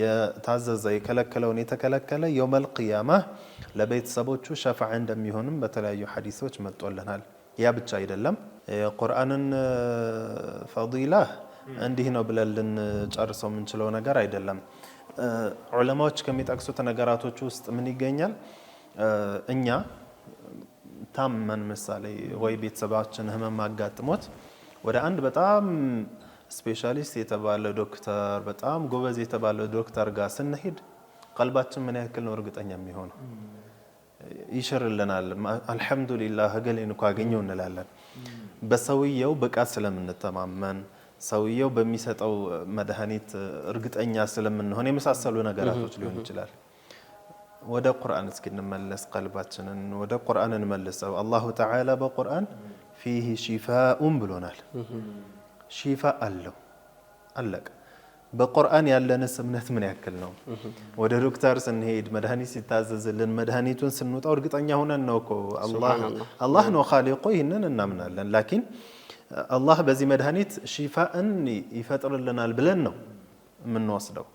የታዘዘ የከለከለውን የተከለከለ የውመል ቂያማ ለቤተሰቦቹ ሸፋዓ እንደሚሆንም በተለያዩ ሐዲሶች መጥቶልናል። ያ ብቻ አይደለም። የቁርአንን ፈዲላ እንዲህ ነው ብለን ልንጨርሰው የምንችለው ነገር አይደለም። ዑለማዎች ከሚጠቅሱት ነገራቶች ውስጥ ምን ይገኛል? እኛ ታመን ምሳሌ ወይ ቤተሰባችን ህመም አጋጥሞት ወደ አንድ በጣም ስፔሻሊስት የተባለ ዶክተር በጣም ጎበዝ የተባለ ዶክተር ጋር ስንሄድ ቀልባችን ምን ያክል ነው እርግጠኛ የሚሆነው? ይሽርልናል። አልহামዱሊላህ እገሌን እኮ አገኘው እንላለን። በሰውየው ብቃት ስለምንተማመን ሰውየው በሚሰጠው መድኃኒት እርግጠኛ ስለምንሆን የመሳሰሉ ነገራቶች ሊሆን ይችላል። ወደ ቁርአን እስኪ እንመለስ። ቀልባችንን ወደ ቁርአን እንመልሰው። አላሁ ተዓላ በቁርአን ፊህ ሺፋኡን ብሎናል። ሺፋ አለው አለቀ። በቁርአን ያለንስ እምነት ምን ያክል ነው? ወደ ዶክተር ስንሄድ መድኃኒት ሲታዘዝልን መድኃኒቱን ስንወጣው እርግጠኛ ሆነን ነው እኮ አላህ ነው ኻሊቁ፣ ይህንን እናምናለን። ላኪን አላህ በዚህ መድኃኒት ሺፋእን ይፈጥርልናል ብለን ነው የምንወስደው።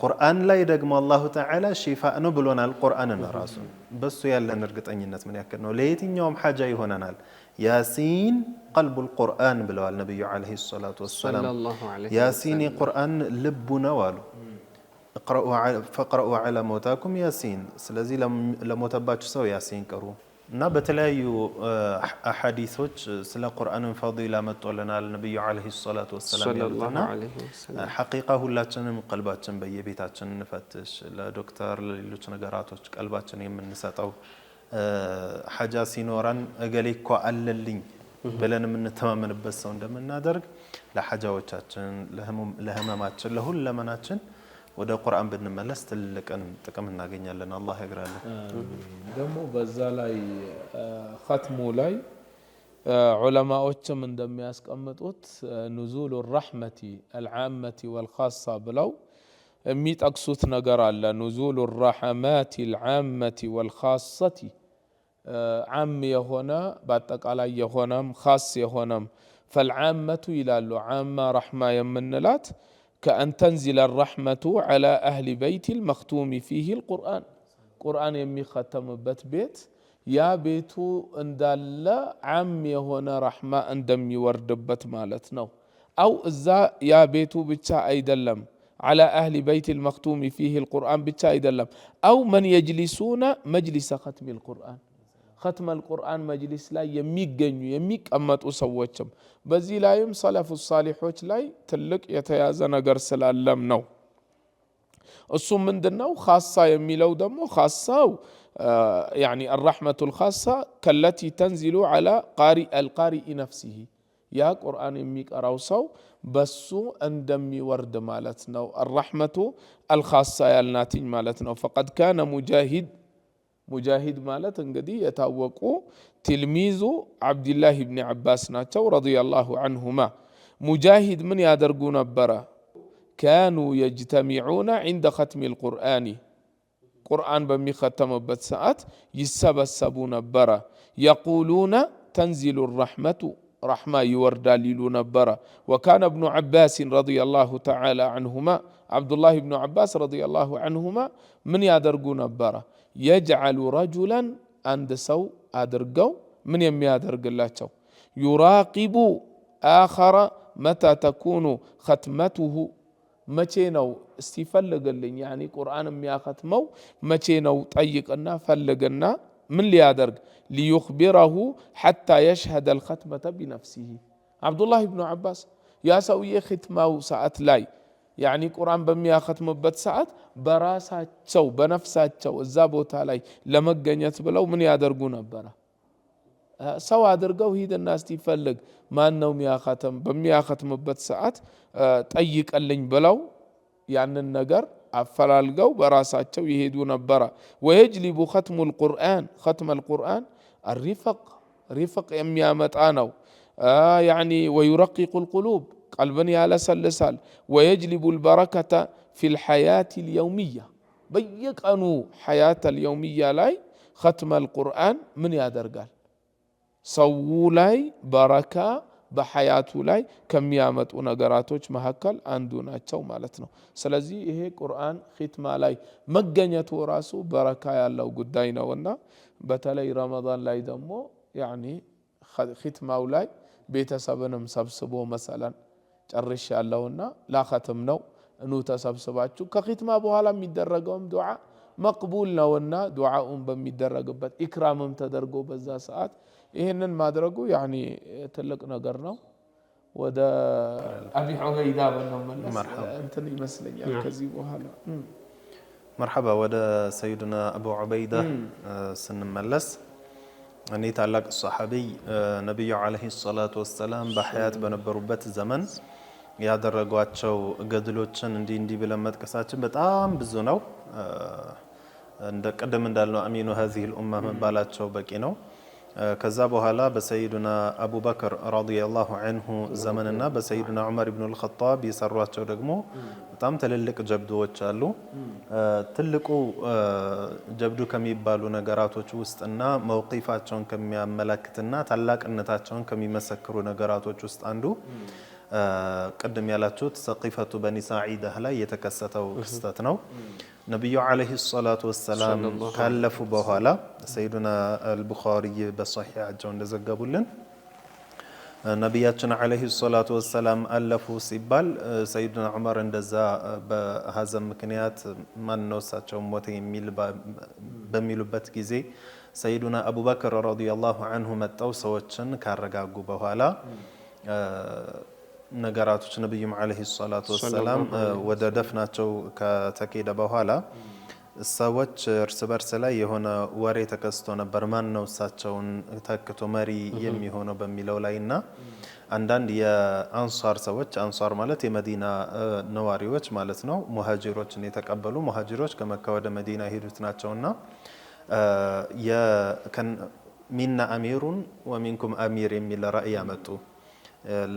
ቁርአን ላይ ደግሞ አላሁ ተዓላ ሺፋእ ነው ብሎናል። ቁርአንን ራሱ በሱ ያለን እርግጠኝነት ምን ያክል ነው? ለየትኛውም ሐጃ ይሆነናል። ያሲን ቀልቡል ቁርአን ብለዋል ነብዩ አለይሂ ሰላቱ ወሰላም። ያሲን የቁርአን ልቡ ነው አሉ። ፈቅረኡ ዐላ ሞታኩም ያሲን። ስለዚህ ለሞተባችሁ ሰው ያሲን ቅሩ እና በተለያዩ አሐዲሶች ስለ ቁርአንን ፈዲላ መጥቶልናል ነብዩ አለይሂ ሰላቱ ወሰላም ያሉትና ሐቂቃ ሁላችንም ቀልባችን በየቤታችን እንፈትሽ። ለዶክተር ለሌሎች ነገራቶች ቀልባችን የምንሰጠው ሐጃ ሲኖረን እገሌ እኮ አለልኝ ብለን የምንተማመንበት ሰው እንደምናደርግ ለሐጃዎቻችን ለህመማችን ለሁለመናችን ወደ ቁርአን ብንመለስ ትልቅን ጥቅም እናገኛለን። አላህ ያግራለን። ደግሞ በዛ ላይ ኸትሙ ላይ ዑለማዎችም እንደሚያስቀምጡት ኑዙሉ ረሕመቲ አልዓመቲ ወልኻሳ ብለው የሚጠቅሱት ነገር አለ። ኑዙሉ ረሕመቲ አልዓመቲ ወልኻሰቲ ዓም የሆነ በአጠቃላይ የሆነም ኻስ የሆነም ፈልዓመቱ ይላሉ። ዓማ ረሕማ የምንላት ከአን ተንዚለ ረሕመቱ ዐላ አህሊ በይት ልመክቱሚ ፊህ ልቁርአን ቁርአን የሚኸተምበት ቤት ያ ቤቱ እንዳለ ዓም የሆነ ረሕማ እንደሚወርድበት ማለት ነው። አው እዛ ያ ቤቱ ብቻ አይደለም ዐላ አህሊ በይት ልመክቱሚ ፊህ ልቁርአን ብቻ አይደለም። አው መን የጅሊሱነ መጅሊሰ ኸትሚ ልቁርአን ختم القرآن مجلس لا የሚገኙ የሚቀመጡ ሰዎችም በዚህ ላይም ሰለፉ ሷሊሖች ላይ ትልቅ የተያዘ ነገር ስላለም ነው። እሱ ምንድነው ኻሳ የሚለው ደግሞ ኻሳው يعني الرحمة الخاصة كالتي تنزل على قارئ القارئ نفسه يا قرآن የሚቀራው ሰው በሱ እንደሚወርድ ማለት ነው። الرحمة الخاصة ያልናትኝ ማለት ነው። فقد كان مجاهد ሙጃሂድ ማለት እንግዲህ የታወቁ ትልሚዙ አብዱላህ ኢብኑ አባስ ናቸው ረዲየላሁ ዐንሁማ። ሙጃሂድ ምን ያደርጉ ነበረ? ካኑ የጅተሚዑነ ዒንደ ኸትሚል ቁርአኒ ቁርአን በሚኸተምበት ሰዓት ይሰበሰቡ ነበረ። የቁሉነ ተንዚሉ ረሕመቱ ረሕማ ይወርዳል ይሉ ነበረ። ወካነ እብኑ ዓባስን ረዲየላሁ ተዓላ ዐንሁማ አብዱላህ ብኑ ዓባስ ረዲየላሁ ዐንሁማ ምን ያደርጉ ነበረ? የጅዐሉ ረጁለን አንድ ሰው አድርገው ምን የሚያደርግላቸው? ዩራቂቡ አኸረ መታ ተኩኑ ኸትመቱሁ መቼ ነው እስቲ ፈልግልኝ፣ ያኒ ቁርአን የሚያኸትመው መቼ ነው ጠይቅና ፈልግና ምን ሊያደርግ? ሊዩኽቢረሁ ሐታ የሽሀደ አልኸትመተ ቢነፍሲሂ። አብዱላህ ብኑ ዓባስ ያ ሰውዬ ኽትማው ሰዓት ላይ ያኒ ቁርአን በሚያኸትምበት ሰዓት በራሳቸው በነፍሳቸው እዛ ቦታ ላይ ለመገኘት ብለው ምን ያደርጉ ነበረ? ሰው አድርገው ሂድና እስቲ ፈልግ ማን ነው የሚያኸትም በሚያኸትምበት ሰዓት ጠይቀልኝ ብለው ያንን ነገር አፈላልገው በራሳቸው ይሄዱ ነበረ። ወየጅሊቡ ኸትሙል ቁርአን ኸትመል ቁርአን ሪፍቅ የሚያመጣ ነው። ያኒ ወዩረቂቁል ቁሉብ ቀልብን ያለሰልሳል። ወየጅሊቡል በረከተ ፊል ሐያቲል የውሚያ በየቀኑ ሐያተል የውሚያ ላይ ኸትመል ቁርአን ምን ያደርጋል? ሰው ላይ በረካ በሐያቱ ላይ ከሚያመጡ ነገራቶች መካከል አንዱ ናቸው ማለት ነው። ስለዚህ ይሄ ቁርአን ኺትማ ላይ መገኘቱ ራሱ በረካ ያለው ጉዳይ ነውና በተለይ ረመዳን ላይ ደግሞ ያኒ ኺትማው ላይ ቤተሰብንም ሰብስቦ መሰለን ጨርሽ ያለውና ላኸትም ነው እኑ ተሰብስባችሁ ከኺትማ በኋላ የሚደረገውም ዱዓ መቅቡል ነውና ዱዓውን በሚደረግበት ኢክራምም ተደርጎ በዛ ሰዓት ይህንን ማድረጉ ያኒ ትልቅ ነገር ነው። ወደ አቢ ዑበይዳ በመመለስ እንትን ይመስለኛል ከዚህ በኋላ መርሐባ። ወደ ሰይዱና አቡ ዑበይዳ ስንመለስ እኔ ታላቅ ሰሐቢይ ነቢዩ ዓለይሂ ሰላቱ ወሰላም በሐያት በነበሩበት ዘመን ያደረጓቸው ገድሎችን እንዲህ ብለን መጥቀሳችን በጣም ብዙ ነው። እንደ ቀደም እንዳልነው አሚኑ ሀዚሂል ኡማ መባላቸው በቂ ነው። ከዛ በኋላ በሰይዱና አቡበክር ረዲየላሁ ዐንሁ ዘመንና በሰይዱና ዑመር ኢብኑል ኸጣብ የሰሯቸው ደግሞ በጣም ትልልቅ ጀብዶዎች አሉ። ትልቁ ጀብዱ ከሚባሉ ነገራቶች ውስጥና መውቂፋቸውን ከሚያመለክትና ታላቅነታቸውን ከሚመሰክሩ ነገራቶች ውስጥ አንዱ ቅድም ያላችሁት ሰቂፈቱ በኒ ሳዒዳ ላይ የተከሰተው ክስተት ነው። ነቢዩ ዓለይሂ ሰላቱ ወሰላም ካለፉ በኋላ ሰይዱና አልቡኻሪ በሶሒሓቸው እንደዘገቡልን ነቢያችን ዓለይሂ ሰላቱ ወሰላም አለፉ ሲባል ሰይዱና ዑመር እንደዛ በሀዘን ምክንያት ማን ነው እሳቸው ሞተ በሚሉበት ጊዜ ሰይዱና አቡበክር ረዲየላሁ ዐንሁ መጠው ሰዎችን ካረጋጉ በኋላ ነገራቶች ነብዩም ዓለይሂ ሰላቱ ወሰላም ወደ ደፍናቸው ከተኬደ በኋላ ሰዎች እርስ በርስ ላይ የሆነ ወሬ ተከስቶ ነበር። ማን ነው እሳቸውን ተክቶ መሪ የሚሆነው በሚለው ላይና አንዳንድ የአንሷር ሰዎች አንሷር ማለት የመዲና ነዋሪዎች ማለት ነው። ሙሃጂሮችን የተቀበሉ ሙሃጂሮች ከመካ ወደ መዲና የሄዱት ናቸውና ሚና አሚሩን ወሚንኩም አሚር የሚል ራእይ ያመጡ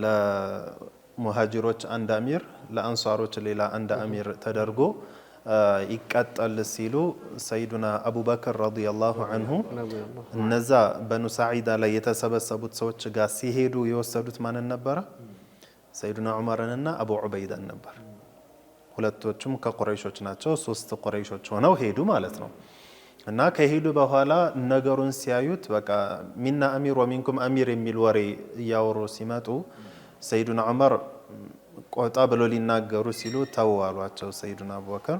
ለሙሃጅሮች አንድ አሚር ለአንሷሮች ሌላ አንድ አሚር ተደርጎ ይቀጠል ሲሉ ሰይዱና አቡበክር ረዲየላሁ ዐንሁ እነዛ በኑ ሳዒዳ ላይ የተሰበሰቡት ሰዎች ጋር ሲሄዱ የወሰዱት ማንን ነበረ? ሰይዱና ዑመርንና አቡ ዑበይዳን ነበር። ሁለቶቹም ከቁረይሾች ናቸው። 3 ቁረይሾች ሆነው ሄዱ ማለት ነው። እና ከሄዱ በኋላ ነገሩን ሲያዩት በቃ ሚና አሚር ወሚንኩም አሚር የሚል ወሬ እያወሩ ሲመጡ ሰይዱና ዑመር ቆጣ ብሎ ሊናገሩ ሲሉ ተው አሏቸው። ሰይዱና አቡበከር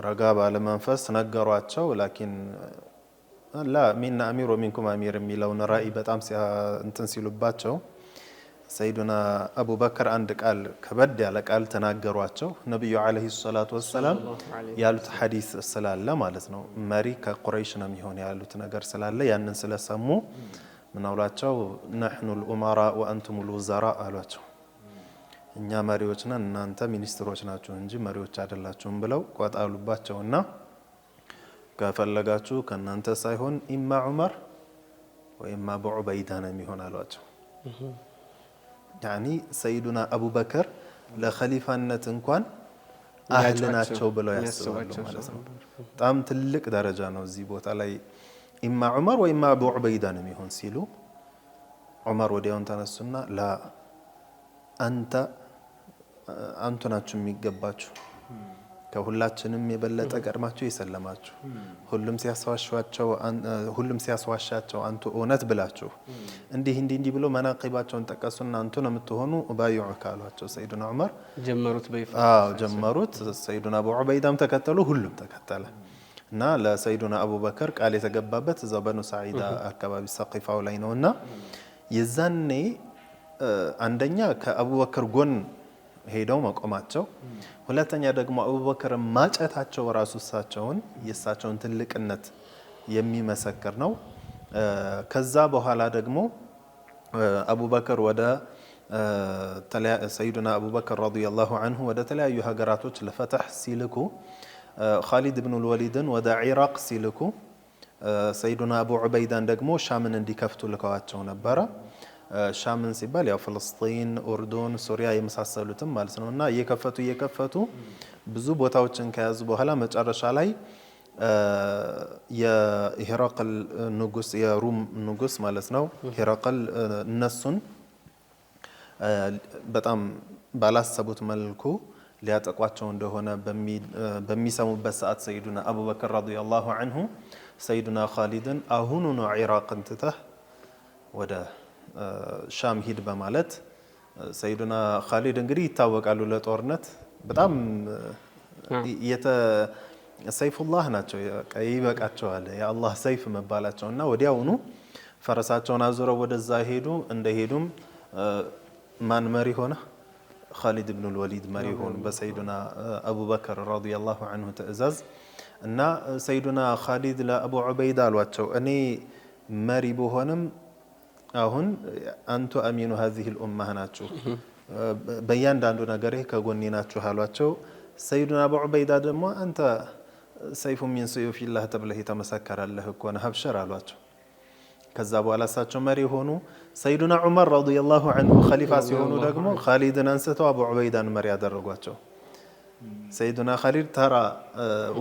ረጋ ባለ መንፈስ ነገሯቸው። ላኪን ላ ሚና አሚር ወሚንኩም አሚር የሚለውን ራእይ በጣም እንትን ሲሉባቸው ሰይዱና አቡበከር አንድ ቃል ከበድ ያለ ቃል ተናገሯቸው። ነብዩ ዓለይሂ ሰላቱ ወሰላም ያሉት ሐዲስ ስላለ ማለት ነው። መሪ ከቁረይሽ ነው የሚሆን ያሉት ነገር ስላለ ያንን ስለሰሙ ምን አሏቸው? ነሕኑል ኡመራ ወአንቱሙል ውዘራ አሏቸው። እኛ መሪዎች ነን እናንተ ሚኒስትሮች ናችሁ እንጂ መሪዎች አይደላችሁም ብለው ቆጣሉባቸውና ከፈለጋችሁ ከናንተ ሳይሆን ኢማ ዑመር ወኢማ አቡ ዑበይዳ ነው የሚሆን አሏቸው። ያኒ ሰይዱና አቡበከር ለኸሊፋነት እንኳን አህል ናቸው ብለው ያስባሉ ማለት ነው። በጣም ትልቅ ደረጃ ነው እዚህ ቦታ ላይ ኢማ ዑመር ወኢማ አቡ ዑበይዳ ነው የሚሆን ሲሉ ዑመር ወዲያውን ተነሱና ላ አንተ ናችሁ የሚገባችሁ ከሁላችንም የበለጠ ቀድማችሁ የሰለማችሁ ሁሉም ሲያስዋሻቸው አንቱ እውነት ብላችሁ እንዲህ ብሎ መናቂባቸውን ጠቀሱና አንቱ ነው የምትሆኑ ባይዑ ካሏቸው ሰይዱና ዑመር ጀመሩት በይፋ ጀመሩት። ሰይዱና አቡ ዑበይዳም ተከተሉ፣ ሁሉም ተከተለ እና ለሰይዱና አቡበከር ቃል የተገባበት እዛው በኑ ሰዒዳ አካባቢ ሰቂፋው ላይ ነውና የዛኔ አንደኛ ከአቡበከር ጎን ሄደው መቆማቸው፣ ሁለተኛ ደግሞ አቡበከር ማጨታቸው ራሱ የእሳቸውን ትልቅነት የሚመሰክር ነው። ከዛ በኋላ ደግሞ አቡበከር ሰይዱና አቡበከር ረዲየላሁ ዐንሁ ወደ ተለያዩ ሀገራቶች ለፈትሕ ሲልኩ ኻሊድ ብኑ ልወሊድን ወደ ኢራቅ ሲልኩ ሰይዱና አቡ ዑበይዳን ደግሞ ሻምን እንዲከፍቱ ልከዋቸው ነበረ። ሻምን ሲባል ያው ፍልስጤን፣ ኡርዱን፣ ሱሪያ የመሳሰሉትም ማለት ነው እና እየከፈቱ ብዙ ቦታዎችን ከያዙ በኋላ መጨረሻ ላይ የሂራቅል ንጉስ የሩም ንጉስ ማለት ነው ሂራቅል እነሱን በጣም ባላሰቡት መልኩ ሊያጠቋቸው እንደሆነ በሚሰሙበት ሰዓት ሰይዱና አቡበከር ረዲየላሁ ዐንሁ ሰይዱና ኻሊድን አሁኑኑ ኢራቅን ትተህ ወደ ሻም ሂድ በማለት ሰይዱና ኻሊድ እንግዲህ ይታወቃሉ ለጦርነት በጣም ሰይፉላህ ናቸው። ይበቃቸዋል የአላህ ሰይፍ መባላቸው እና ወዲያውኑ ፈረሳቸውን አዙረው ወደዛ ሄዱ። እንደሄዱም ማን መሪ ሆነ? ኻሊድ ብኑ ልወሊድ መሪ ሆኑ በሰይዱና አቡበከር ረዲየላሁ ዐንሁ ትእዛዝ እና ሰይዱና ኻሊድ ለአቡ ዑበይዳ አሏቸው እኔ መሪ ብሆንም አሁን አንቱ አሚኑ هذه الامه ናችሁ በእያንዳንዱ ነገሬ ከጎኔ ናችሁ አሏቸው። ሰይዱና አቡ ዑበይዳ ደግሞ አንተ ሰይፉ ሚን ሰይፊላህ ተብለህ የተመሰከረልህ እኮ ነህ አብሽር አሏቸው። ከዛ በኋላ እሳቸው መሪ ሆኑ። ሰይዱና ዑመር ረዲየላሁ ዐንሁ ኸሊፋ ሲሆኑ ደግሞ ኻሊድን አንስተው አቡ ዑበይዳን መሪ ያደረጓቸው። ሰይዱና ኻሊድ ተራ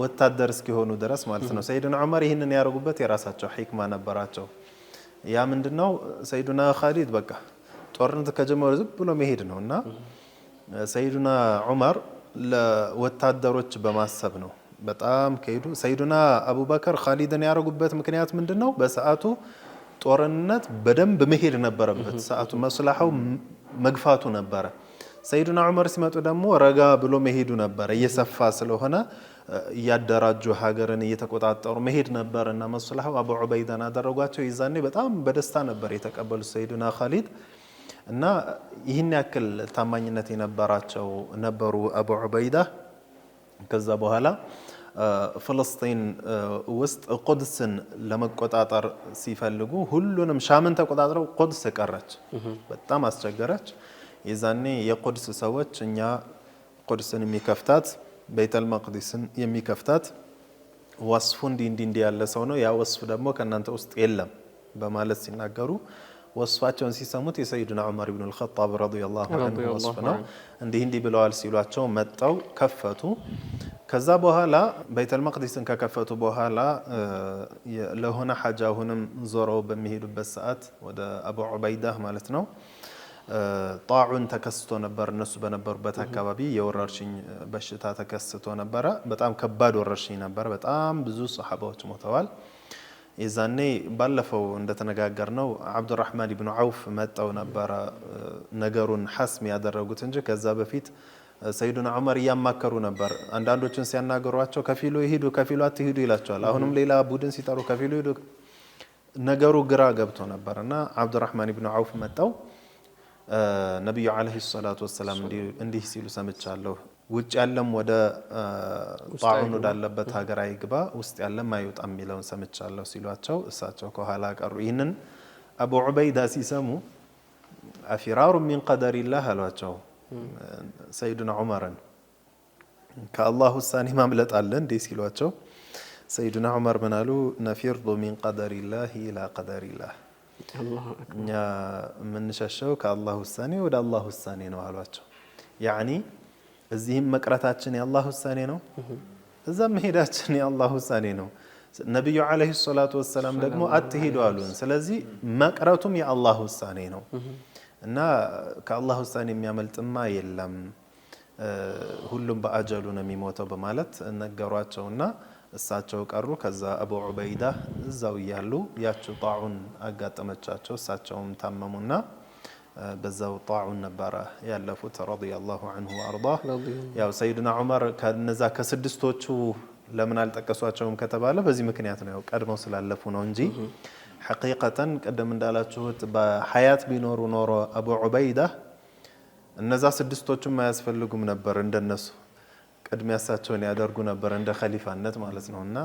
ወታደር እስኪሆኑ ድረስ ማለት ነው። ሰይዱና ዑመር ይህንን ያደረጉበት የራሳቸው ሒክማ ነበራቸው። ያ ምንድነው? ሰይዱና ኻሊድ በቃ ጦርነት ከጀመሩ ዝም ብሎ መሄድ ነው እና ሰይዱና ዑመር ለወታደሮች በማሰብ ነው በጣም ከሄዱ። ሰይዱና አቡበከር ኻሊድን ያደረጉበት ምክንያት ምንድነው? በሰዓቱ ጦርነት በደንብ መሄድ ነበረበት። ሰዓቱ መስላሐው መግፋቱ ነበረ። ሰይዱና ዑመር ሲመጡ ደግሞ ረጋ ብሎ መሄዱ ነበረ። እየሰፋ ስለሆነ እያደራጁ ሀገርን እየተቆጣጠሩ መሄድ ነበር እና መስላሐው አቡ ዑበይዳን አደረጓቸው። ይዛኔ በጣም በደስታ ነበር የተቀበሉት ሰይዱና ኻሊድ እና ይህን ያክል ታማኝነት የነበራቸው ነበሩ አቡ ዑበይዳ። ከዛ በኋላ ፍልስጤን ውስጥ ቁድስን ለመቆጣጠር ሲፈልጉ ሁሉንም ሻምን ተቆጣጥረው ቁድስ ቀረች፣ በጣም አስቸገረች። የዛኔ የቁድስ ሰዎች እኛ ቁድስን የሚከፍታት ቤተል መቅዲስን የሚከፍታት ወስፉ እንዲህ ያለ ሰው ነው፣ ያ ወስፍ ደግሞ ከእናንተ ውስጥ የለም በማለት ሲናገሩ ወስፋቸውን ሲሰሙት የሰይዱና ዑመር ኢብኑ አልኸጣብ ረዲየላሁ ዐንሁ ወስፍ ነው እንዲህ ብለዋል ሲሏቸው መጣው ከፈቱ። ከዛ በኋላ ቤተል መቅዲስን ከከፈቱ በኋላ ለሆነ ሐጃ አሁንም ዞረው በሚሄዱበት ሰዓት ወደ አቡ ዑበይዳ ማለት ነው ጣዑን ተከስቶ ነበር። እነሱ በነበሩበት አካባቢ የወረርሽኝ በሽታ ተከስቶ ነበረ። በጣም ከባድ ወረርሽኝ ነበር። በጣም ብዙ ሰሃባዎች ሞተዋል። የዛኔ ባለፈው እንደተነጋገርነው አብዱራህማን ኢብኑ ዐውፍ መጣው ነበረ ነገሩን ሐስም ያደረጉት እንጂ ከዛ በፊት ሰይዱና ዑመር እያማከሩ ነበር። አንዳንዶችን ሲያናገሯቸው ከፊሉ ይሄዱ ከፊሉ አትሄዱ ይላቸዋል። አሁንም ሌላ ቡድን ሲጠሩ ከፊሉ ይሄዱ። ነገሩ ግራ ገብቶ ነበርና አብዱራህማን ኢብኑ ዐውፍ መጣው ነብዩ አለይሂ ሰላቱ ወሰላም እንዲህ ሲሉ ሰምቻለሁ፣ ውጭ ያለም ወደ ጣዑን ወዳለበት ሀገር አይግባ፣ ውስጥ ያለም አይወጣ የሚለውን ሰምቻለሁ ሲሏቸው እሳቸው ከኋላ ቀሩ። ይህንን አቡ ዑበይዳ ሲሰሙ አፊራሩ ሚን ቀደሪላህ አሏቸው ሰይዱና ዑመርን። ከአላህ ውሳኔ ማምለጥ አለ እንዴ ሲሏቸው سيدنا عمر منالو نفرض من قدر الله إلى قدر الله يا من ششو كالله الثاني ودا الله الثاني نو علواتشو يعني الزهم مقراتاتشن يا الله الثاني نو إذا مهيداتشن يا الله الثاني نو النبي عليه الصلاة والسلام دقمو أتهيدوا قالون سلازي مقراتهم يا الله الثاني نو እና ከአላሁ ثاني የሚያመልጥ ማ የለም ሁሉም በአጀሉ ነው የሚሞተው በማለት ነገሯቸውና እሳቸው ቀሩ ከዛ አቡ ዑበይዳ እዛው ያሉ ያቸው ጣዑን አጋጠመቻቸው እሳቸውም ታመሙና በዛው ጣዑን ነበር ያለፉት ረዲየላሁ ዐንሁ ወአርዳህ ያው ሰይድና ዑመር ከነዛ ከስድስቶቹ ለምን አልጠቀሷቸውም ከተባለ በዚህ ምክንያት ነው ያው ቀድመው ስላለፉ ነው እንጂ حقيقة قدم እንዳላችሁት በሐያት ቢኖሩ ኖሮ አቡ ዑበይዳ እነዛ ስድስቶቹም ማያስፈልጉም ነበር እንደነሱ ቅድሚያ እሳቸውን ያደርጉ ነበር እንደ ኸሊፋነት ማለት ነውና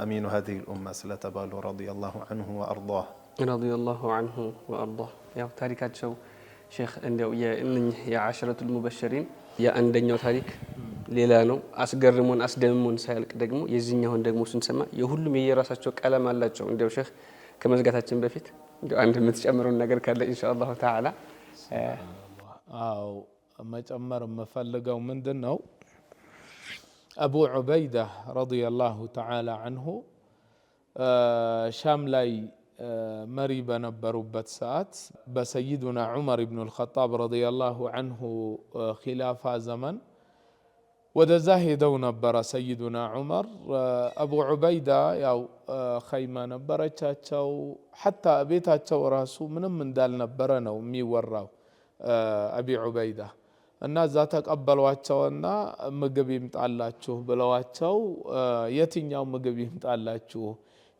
አሚኑ هذه الامه ስለተባሉ ረዲየላሁ ዐንሁ ወአርዳህ ረዲየላሁ ዐንሁ ወአርዳህ ያው ታሪካቸው ሼክ እንደው የዓሽረቱል ሙበሽሪን የአንደኛው ታሪክ ሌላ ነው አስገርሞን አስደምሞን ሳይልቅ ደግሞ የዚህኛውን ደግሞ ስንሰማ የሁሉም የየራሳቸው ቀለም አላቸው እንደው ሼክ ከመዝጋታችን በፊት እንደው አንድ የምትጨምሩን ነገር ካለ ኢንሻአላህ ተዓላ አው መጨመር መፈልገው ምንድነው አቡ ዑበይዳ ረዲየላሁ ተዓላ ዐንሁ ሻም ላይ መሪ በነበሩበት ሰዓት በሰይዱና ዑመር ኢብኑ አልኸጣብ ረዲየላሁ ዐንሁ ኺላፋ ዘመን ወደዛ ሄደው ነበር ሰይዱና ዑመር አቡ ዑበይዳ ያው ኸይማ ነበረቻቸው حتى ቤታቸው ራሱ ምንም እንዳልነበረ ነው የሚወራው አቢ ዑበይዳ እና እዛ ተቀበሏቸውና ምግብ ይምጣላችሁ ብለዋቸው የትኛው ምግብ ይምጣላችሁ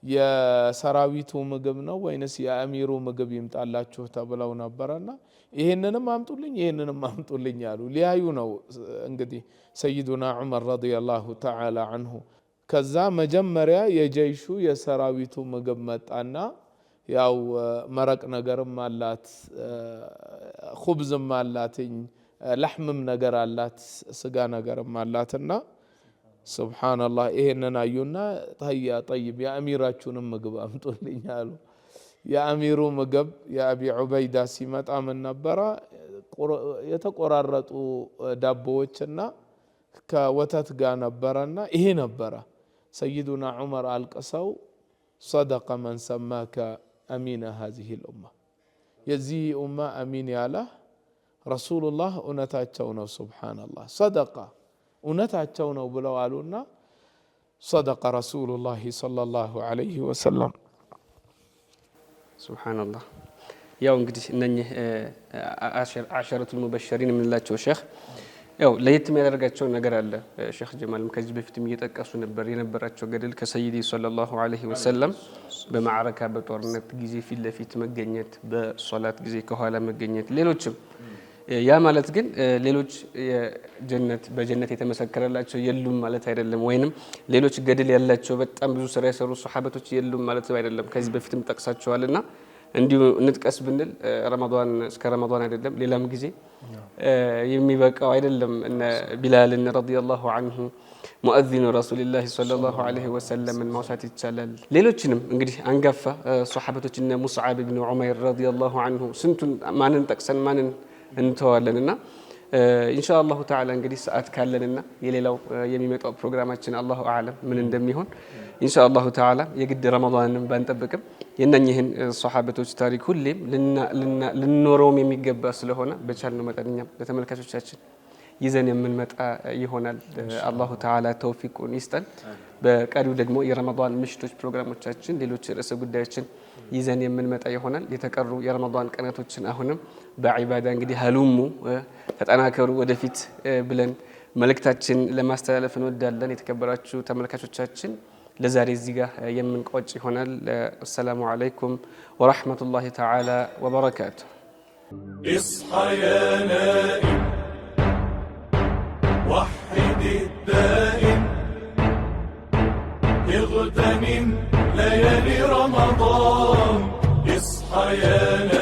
የሰራዊቱ ምግብ ነው ወይንስ የአሚሩ ምግብ ይምጣላችሁ ተብለው ነበርና ይሄንንም አምጡልኝ ያሉ ሊያዩ ነው እንግዲህ ሰይዱና ዑመር ረዲየላሁ ተዓላ ዐንሁ ከዛ መጀመሪያ የጀይሹ የሰራዊቱ ምግብ መጣና ያው መረቅ ነገርም አላት ኹብዝም አላትኝ ለህምም ነገር አላት ስጋ ነገርም አላትና ሱብሃንአላህ ይሄንን አዩና ታያ طيب የአሚራችሁንም ምግብ አምጡልኝ አሉ የአሚሩ ምግብ የአቢ ዑበይዳ ሲመጣ ምን ነበር የተቆራረጡ ዳቦዎችና ከወተት ጋር ነበርና ይሄ ነበር ሰይዱና ዑመር አልቀሰው صدق من سماك امين هذه الامه የዚህ ኡማ አሚን ያለ ረሱላህ እውነታቸው ነው ሱብሃንአላህ صدق እውነታቸው ነው ብለው አሉና صدق رسول الله صلى الله عليه وسلم ሱብሃንአላህ ያው እንግዲህ እነኚህ ዓሸረቱል ሙበሽሪን የምንላቸው ሼክ ያው ለየት የሚያደርጋቸው ነገር አለ ሼክ ጀማልም ከዚህ በፊትም እየጠቀሱ ነበር የነበራቸው ገድል ከሰይዲ ሰለላሁ ዐለይሂ ወሰለም በማዕረካ በጦርነት ጊዜ ፊት ለፊት መገኘት በሶላት ጊዜ ከኋላ መገኘት ሌሎችም ያ ማለት ግን ሌሎች በጀነት የተመሰከረላቸው የሉም ማለት አይደለም ወይንም ሌሎች ገድል ያላቸው በጣም ብዙ ስራ የሰሩ ሱሐበቶች የሉም ማለት አይደለም ከዚህ በፊትም ጠቅሳቸዋልና እንዲሁ ንጥቀስ ብንል ረመዳን እስከ ረመዳን አይደለም ሌላም ጊዜ የሚበቃው አይደለም እነ ቢላል ረዲየላሁ ዐንሁ ሙአዚኑ ረሱልላህ ሰለላሁ ዐለይሂ ወሰለም ማውሳት ይቻላል ሌሎችንም እንግዲህ አንጋፋ ሱሐበቶች እነ ሙስዓብ ኢብኑ ዑመይር ረዲየላሁ ዐንሁ ስንቱን ማንን ጠቅሰን ማንን እንተዋለንና ኢንሻአላሁ ተዓላ እንግዲህ ሰዓት ካለንና የሌላው የሚመጣው ፕሮግራማችን አላሁ አዕለም ምን እንደሚሆን ኢንሻአላሁ ተዓላ የግድ ረመዳንን ባንጠብቅም የነኝህን ሱሐበቶች ታሪክ ሁሌም ልንኖረውም የሚገባ ስለሆነ በቻልነው መጠንኛ ለተመልካቾቻችን ይዘን የምንመጣ ይሆናል አላሁ ተዓላ ተውፊቁን ይስጠን በቀሪው ደግሞ የረመዳን ምሽቶች ፕሮግራሞቻችን ሌሎች ርዕሰ ጉዳዮችን ይዘን የምንመጣ ይሆናል የተቀሩ የረመዳን ቀናቶችን አሁንም በዒባዳ እንግዲህ ሀሉሙ ተጠናከሩ ወደፊት ብለን መልእክታችን ለማስተላለፍ እንወዳለን የተከበራችሁ ተመልካቾቻችን ለዛሬ እዚህ ጋር የምንቆጭ ይሆናል السلام عليكم ورحمة الله تعالى وبركاته اصحى يا نائم وحد الدائم اغتنم ليالي رمضان اصحى يا نائم